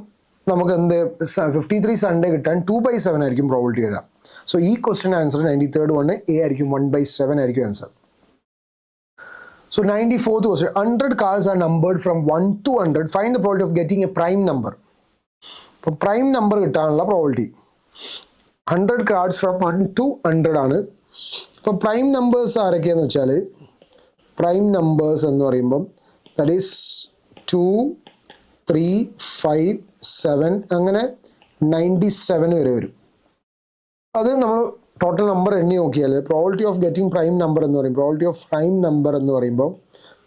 നമുക്ക് എന്ത് 53 സൺഡേ കിട്ടാൻ 2/7 ആയിരിക്കും പ്രോബിലിറ്റി വരിക. സോ ഈ question answer 93rd one A ആയിരിക്കും, 1/7 ആയിരിക്കും answer. So 94th question, 100 cards are numbered from 1 to 100. Find the probability of getting a prime number. അപ്പോൾ പ്രൈം നമ്പർ കിട്ടാനുള്ള പ്രോബിലിറ്റി 100 cards from 1 to 100 ആണ്. അപ്പോൾ പ്രൈം നമ്പേഴ്സ് ആരൊക്കെയാണെന്ന് വെച്ചാൽ prime numbers എന്ന് പറയുമ്പം that is 2, 3, 5, 7 അങ്ങനെ 97 വരെ വരും. അത് നമ്മൾ ടോട്ടൽ നമ്പർ എണ്ണി നോക്കിയാൽ probability of getting prime number എന്ന് പറയും. പ്രോബിലിറ്റി ഓഫ് പ്രൈം നമ്പർ എന്ന് പറയുമ്പോൾ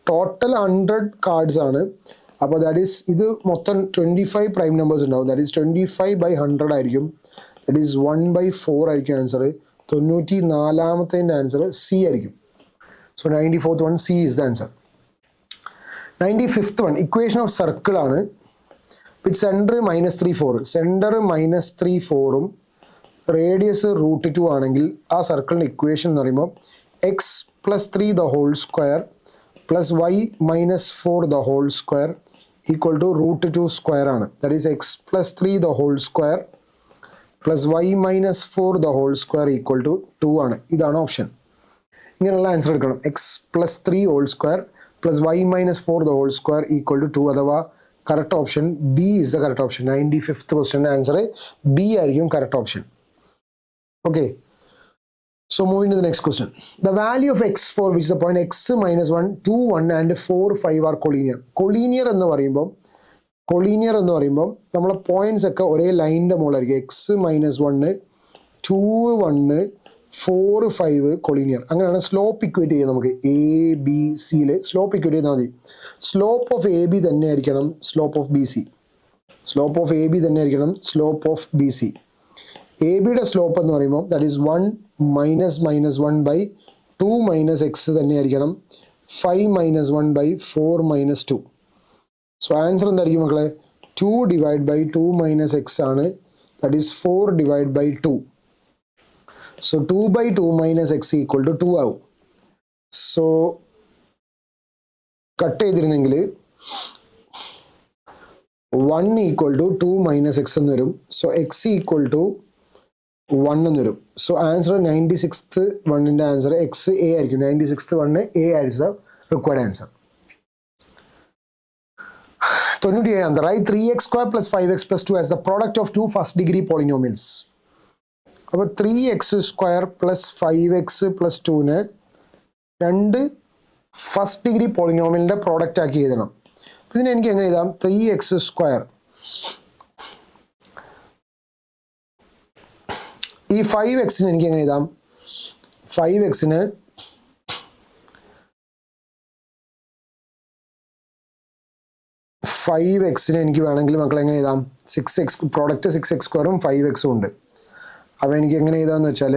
ടോട്ടൽ 100 കാർഡ്സ് ആണ്. അപ്പോൾ ദാറ്റ് ഈസ് ഇത് മൊത്തം 25 പ്രൈം നമ്പേഴ്സ് ഉണ്ടാവും. ദാറ്റ് ഈസ് 25/100 ആയിരിക്കും. ദാറ്റ് ഈസ് 1/4 ആയിരിക്കും ആൻസർ. 94ാമത്തെ ആൻസർ സി ആയിരിക്കും. So 94th one C is the answer. 95th one equation of circle ആണ്. With centre -3, 4. സെൻറ്റർ -3, 4ഉം റേഡിയസ് √2 ആണെങ്കിൽ ആ സർക്കിളിൻ്റെ ഇക്വേഷൻ എന്ന് പറയുമ്പോൾ x+3 the whole square plus y -4 the whole square equal to √2 square ആണ്. That is x+3 the whole square plus y -4 the whole square equal to 2 ആണ്. ഇതാണ് ഓപ്ഷൻ. ഇങ്ങനെയുള്ള ആൻസർ എടുക്കണം. x+3 whole square plus y -4 the whole square equal to 2, അഥവാ correct option B is the correct option. 95th ക്വസ്റ്റ്യൻ്റെ answer B ആയിരിക്കും correct option. Okay, so moving to the next question. The value of x for which the point x -1, 2, 1 and 4, 5 are collinear. Collinear എന്ന് പറയുമ്പോൾ നമ്മളെ points ഒക്കെ ഒരേ ലൈനിൻ്റെ മുകളിലായിരിക്കും. x-1, 2, 1, 4, 5 collinear. അങ്ങനെയാണ് slope equate ചെയ്യുക. നമുക്ക് ABC സ്ലോപ്പ് ഇക്വേറ്റ് ചെയ്താൽ മതി. സ്ലോപ്പ് ഓഫ് AB തന്നെ ആയിരിക്കണം slope of BC. Slope of AB തന്നെ ആയിരിക്കണം സ്ലോപ്പ് ഓഫ് BC. എബിയുടെ സ്ലോപ്പ് എന്ന് പറയുമ്പോൾ ദാറ്റ് ഈസ് 1 -1/2 - x തന്നെയായിരിക്കണം. 5 -1/4 - 2. സോ ആൻസർ എന്തായിരിക്കും മക്കളെ? 2 / 2 - x ആണ്. That is 4 / 2. So 2/2 - x equal to 2 ആവും. സോ കട്ട് ചെയ്തിരുന്നെങ്കിൽ 1 = 2 - x എന്ന് വരും. സോ x = 1 എന്ന് വരും. സോ ആൻസർ 96th വണ്ണിൻ്റെ ആൻസർ XA ആയിരിക്കും. 96th വണ്ണ് A ആയിരിക്കും required answer. 97th right 3x² + 5x + 2 as the product of 2 first degree polynomials. അപ്പോൾ 3x² + 5x + 2നെ 2 ഫസ്റ്റ് ഡിഗ്രി പോളിനോമിയലിൻ്റെ പ്രോഡക്റ്റ് ആക്കി എഴുതണം. ഇതിന് എനിക്ക് എങ്ങനെ എഴുതാം? 3x². ഈ 5xന് എനിക്ക് എങ്ങനെ എഴുതാം? 5xന് എനിക്ക് വേണമെങ്കിൽ മക്കളെ എങ്ങനെ എഴുതാം? 6x പ്രോഡക്റ്റ് 6x² 5xഉം ഉണ്ട്. അപ്പോൾ എനിക്ക് എങ്ങനെ എഴുതാമെന്ന് വെച്ചാൽ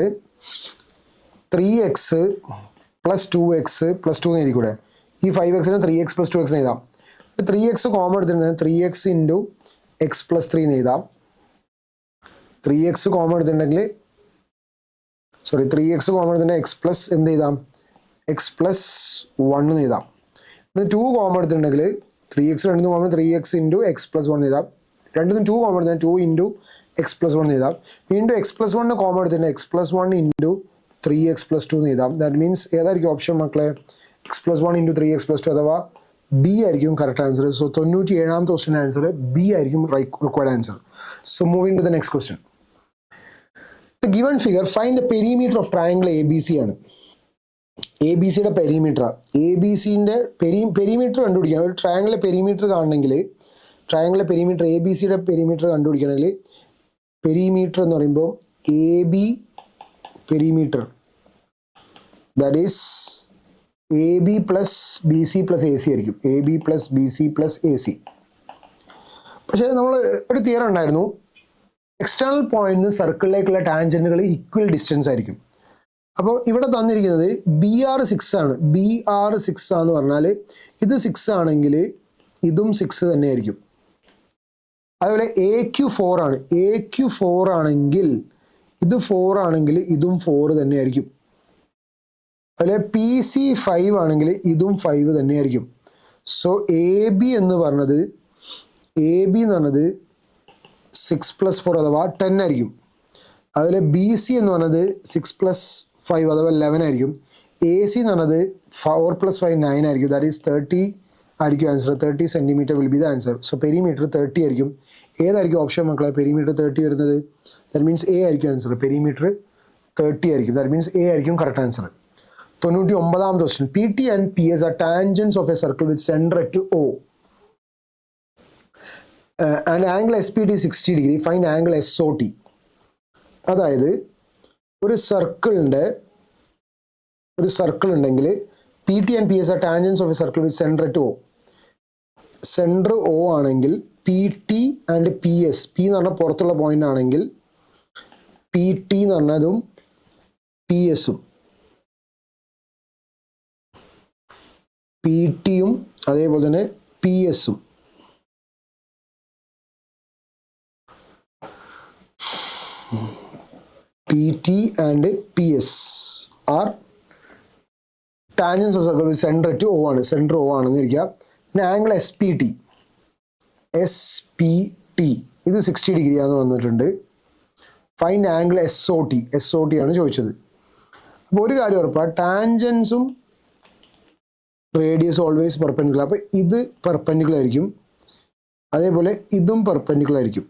3x + 2x + 2 എഴുതിക്കൂടെ? ഈ 5xന് 3x + 2x എഴുതാം. 3x കോമൺ എടുത്തിട്ടുണ്ടെങ്കിൽ 3x × x + 3 എഴുതാം. 3x കോമൺ എടുത്തിട്ടുണ്ടെങ്കിൽ 3x കോമൺ എടുത്തിട്ടുണ്ടെങ്കിൽ x പ്ലസ് എന്ത് എഴുതാം? x + 1 എഴുതാം. 2 കോമൺ എടുത്തിട്ടുണ്ടെങ്കിൽ 3x 2 കോമൺ 3x × x + 1 എഴുതാം. 2 2 കോമൺ എടുത്തിട്ടുണ്ടെങ്കിൽ 2 × x + 1 എഴുതാം. വീണ്ടും x + 1 കോമൺ എടുത്തിട്ടുണ്ടെങ്കിൽ x + 1 × 3x + 2 എഴുതാം. ദാറ്റ് മീൻസ് ഏതായിരിക്കും ഓപ്ഷൻ മക്കളെ? x + 1 × 3x + 2 അഥവാ ബി ആയിരിക്കും കറക്റ്റ് ആൻസർ. സോ 97ാമത്തെ ക്വസ്റ്റ്യൻ ആൻസർ ബി ആയിരിക്കും required answer. So moving to the next question. The given figure find the perimeter of triangle A B C ആണ്. A B സിയുടെ perimeter, A B സിന്റെ perimeter കണ്ടുപിടിക്കണം. ഒരു ട്രയാങ്കിളിലെ perimeter കാണണമെങ്കിൽ, ട്രയാങ്കിളിലെ പെരിമീറ്റർ എ ബി സിയുടെ പെരിമീറ്റർ കണ്ടുപിടിക്കണമെങ്കിൽ, പെരിമീറ്റർ എന്ന് പറയുമ്പോൾ A B perimeter that is A B plus B C plus A C ആയിരിക്കും. A B plus B C plus A C. പക്ഷേ നമ്മൾ ഒരു തിയറം ഉണ്ടായിരുന്നു, എക്സ്റ്റേണൽ പോയിന്റിന് സർക്കിളിലേക്കുള്ള ടാൻജന്റുകൾ ഈക്വൽ ഡിസ്റ്റൻസ് ആയിരിക്കും. അപ്പോൾ ഇവിടെ തന്നിരിക്കുന്നത് ബി ആർ 6 ആണ്. ബി ആർ 6 ആണെന്ന് പറഞ്ഞാൽ ഇത് 6 ആണെങ്കിൽ ഇതും 6 തന്നെയായിരിക്കും. അതുപോലെ എ ക്യു 4 ആണ്. എ ക്യു 4 ആണെങ്കിൽ ഇത് 4 ആണെങ്കിൽ ഇതും 4 തന്നെയായിരിക്കും. അതുപോലെ പി സി 5 ആണെങ്കിൽ ഇതും 5 തന്നെയായിരിക്കും. സോ എ ബി എന്ന് പറഞ്ഞത് 6 + 4 അഥവാ 10 ആയിരിക്കും. അതുപോലെ ബി സി എന്ന് പറഞ്ഞത് 6 + 5 അഥവാ 11 ആയിരിക്കും. എ സി എന്ന് പറഞ്ഞത് 4 + 5 9 ആയിരിക്കും. ദാറ്റ് ഈസ് 30 ആയിരിക്കും answer. 30 centimetre will be the answer. So perimeter 30 ആയിരിക്കും. ഏതായിരിക്കും ഓപ്ഷൻ മക്കളെ? പെരിമീറ്റർ 30 വരുന്നത്. ദാറ്റ് മീൻസ് എ ആയിരിക്കും ആൻസർ. പെരിമീറ്റർ 30 ആയിരിക്കും. ദാറ്റ് മീൻസ് എ ആയിരിക്കും കറക്റ്റ് ആൻസർ. 99ാമത്തെ question. P T and P S R tangents of a circle with centre at O. And angle S P T 60 degree. Find angle S O T. അതായത് ഒരു circle ഉണ്ടെങ്കിൽ P T and P S R tangents of a circle with centre at O. Centre O ആണെങ്കിൽ P T and P S, P എന്ന് പറഞ്ഞാൽ പുറത്തുള്ള point ആണെങ്കിൽ P T എന്ന് പറഞ്ഞതും പി എസും, പി ടിയും അതേപോലെ തന്നെ പി എസും PT and PS are tangents of circle with center to O ആണ്. സെൻറ്റർ O ആണെന്ന് ഇരിക്കുക. പിന്നെ ആംഗിൾ SPT ഇത് 60 ഡിഗ്രി ആണെന്ന് വന്നിട്ടുണ്ട്. ഫൈൻഡ് ആംഗിൾ SOT ആണ് ചോദിച്ചത്. അപ്പോൾ ഒരു കാര്യം ഉറപ്പാണ്, ടാൻജൻസും റേഡിയസ് ഓൾവേസ് പെർപെൻഡിക്കുലർ. അപ്പോൾ ഇത് പെർപെൻഡിക്കുലർ ആയിരിക്കും, അതേപോലെ ഇതും പെർപെൻഡിക്കുലർ ആയിരിക്കും.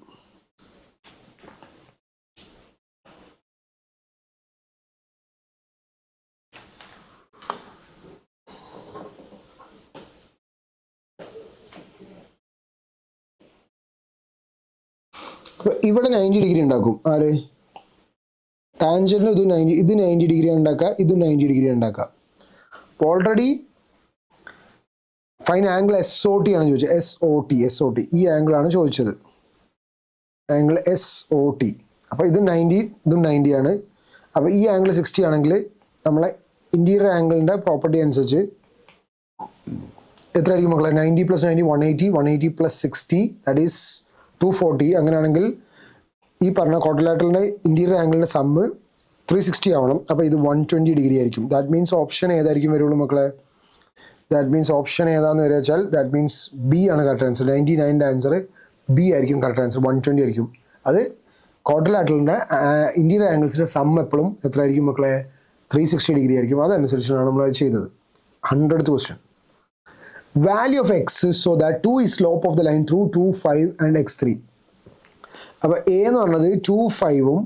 അപ്പോൾ ഇവിടെ 90 ഡിഗ്രി ഉണ്ടാക്കും ആര്? ടാൻജന്റിന് ഇത് 90 ഡിഗ്രി ഉണ്ടാക്കുക, ഇതും 90 ഡിഗ്രി ഉണ്ടാക്കുക. ഓൾറെഡി ഫൈൻ ആംഗിൾ SOT ആണ് ചോദിച്ചത്. SOT ഈ ആംഗിൾ ആണ് ചോദിച്ചത്, ആംഗിൾ SOT. അപ്പോൾ ഇത് 90 ഇതും 90 ആണ്. അപ്പോൾ ഈ ആംഗിൾ 60 ആണെങ്കിൽ നമ്മളെ ഇൻറ്റീരിയർ ആംഗിളിൻ്റെ പ്രോപ്പർട്ടി അനുസരിച്ച് എത്ര ആയിരിക്കും മക്കളെ? 90 + 90 180, 180 + 60 ദാറ്റ് ഈസ് 240. അങ്ങനെയാണെങ്കിൽ ഈ പറഞ്ഞ ക്വാഡ്രിലാറ്ററലിൻ്റെ ഇൻറ്റീരിയർ ആംഗിളിൻ്റെ സമ്മ് 360 ആവണം. അപ്പോൾ ഇത് 120 ഡിഗ്രി ആയിരിക്കും. ദാറ്റ് മീൻസ് ഓപ്ഷൻ ഏതായിരിക്കും വരുള്ളൂ മക്കളെ? ദാറ്റ് മീൻസ് ഓപ്ഷൻ ഏതാണെന്ന് വരിക വെച്ചാൽ ദാറ്റ് മീൻസ് ബി ആണ് കറക്റ്റ് ആൻസർ. 99ൻ്റെ ആൻസർ ബി ആയിരിക്കും കറക്റ്റ് ആൻസർ. 120 ആയിരിക്കും. അത് ക്വാഡ്രിലാറ്ററലിൻ്റെ ഇൻറ്റീരിയർ ആംഗിൾസിൻ്റെ സം എപ്പോഴും എത്ര ആയിരിക്കും മക്കളെ? 360 ഡിഗ്രി ആയിരിക്കും. അതനുസരിച്ചാണ് നമ്മൾ അത് ചെയ്തത്. 100th question. Value of x so that 2 is slope of the line through 2, 5 and x3. അപ്പോൾ എ എന്ന് പറഞ്ഞത് 2, 5ഉം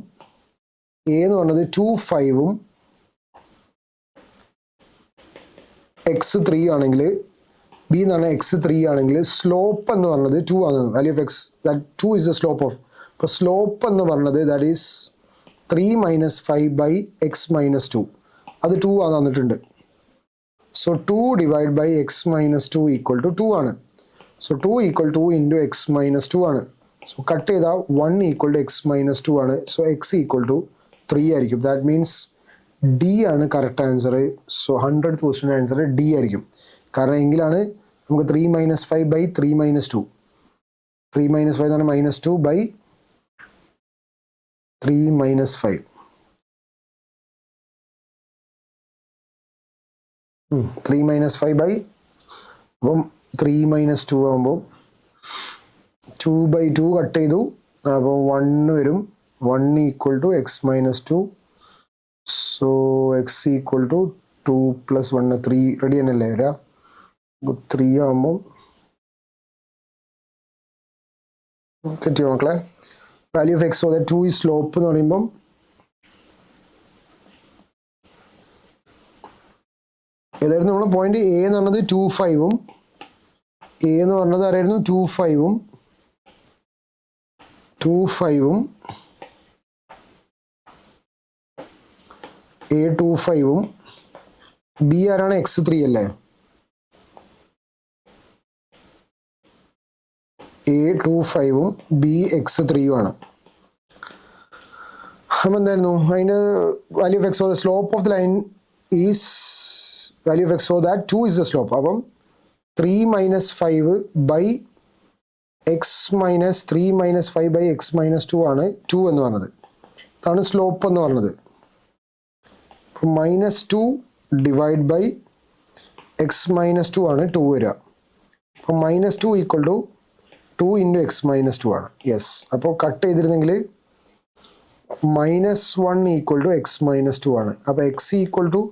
x3 ആണെങ്കിൽ, ബി എന്ന് പറഞ്ഞാൽ x3 ആണെങ്കിൽ സ്ലോപ്പ് എന്ന് പറഞ്ഞത് 2 ആണ്. Value of X that 2 is the slope of. അപ്പോൾ സ്ലോപ്പ് എന്ന് പറഞ്ഞത് ദാറ്റ് ഈസ് 3 - 5/x - 2. അത് 2 ആണ് തന്നിട്ടുണ്ട്. So 2 divide by x - 2 equal to 2 ആണ്. സോ 2 = 2 × x - 2 ആണ്. സോ കട്ട് ചെയ്താൽ 1 = x - 2 ആണ്. സോ x = 3 ആയിരിക്കും. ദാറ്റ് മീൻസ് ഡി ആണ് correct answer. So 100th question answer D ആയിരിക്കും. കാരണം എങ്കിലാണ് നമുക്ക് 3 - 5/3 - 2. 3 - 5 എന്ന് പറഞ്ഞാൽ -2/3 - 5. 3 - 5 അപ്പം 3 - 2 ആകുമ്പോൾ 2/2 കട്ട് ചെയ്തു. അപ്പോൾ 1 വരും. 1 = x - 2. So x = 2 + 1 3. റെഡി തന്നെയല്ലേ വരിക? 3 ആകുമ്പം തെറ്റിയോ മക്കളെ? Value of x, so that 2 is slope എന്ന് പറയുമ്പം ഏതായിരുന്നു നമ്മുടെ പോയിന്റ്? എ എന്ന് പറഞ്ഞത് 2, 5ഉം എ എന്ന് പറഞ്ഞത് ആരായിരുന്നു? 2, 5ഉം 2, 5ഉം എ 2, 5ഉം ബി ആരാണ്? x3 അല്ലേ? എ 2, 5ഉം ബി x3ഉം ആണ്. അപ്പം എന്തായിരുന്നു അതിൻ്റെ value of x? So the slope of the line is value of x, so that 2 is the slope. അപ്പം 3 - 5 by x minus 3 - 5 by x minus 2 ആണ് 2 എന്ന് പറഞ്ഞത്. അതാണ് സ്ലോപ്പ് എന്ന് പറഞ്ഞത്. -2 ഡിവൈഡ് ബൈ എക്സ് മൈനസ് 2 ആണ് 2 വരിക. അപ്പം -2 equal to 2 into x minus 2 ആണ്. യെസ്. അപ്പോൾ കട്ട് ചെയ്തിരുന്നെങ്കിൽ -1 ഈക്വൽ ടു എക്സ് മൈനസ് 2 ആണ്. അപ്പോൾ എക്സ് ഈക്വൽ ടു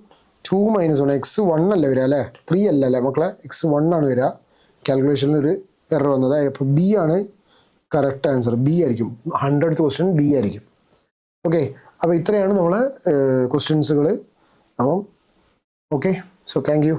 2 - 1. എക്സ് 1 അല്ലേ വരിക അല്ലേ? 3 അല്ലേ മക്കളെ? എക്സ് 1 ആണ് വരിക. കാൽക്കുലേഷനിൽ ഒരു എറർ വന്നത്. അപ്പോൾ ബി ആണ് കറക്റ്റ് ആൻസർ. ബി ആയിരിക്കും 100th ക്വസ്റ്റ്യൻ ബി ആയിരിക്കും. ഓക്കെ, അപ്പോൾ ഇത്രയാണ് നമ്മളെ ക്വസ്റ്റ്യൻസുകൾ. അപ്പം ഓക്കെ, സോ താങ്ക് യു.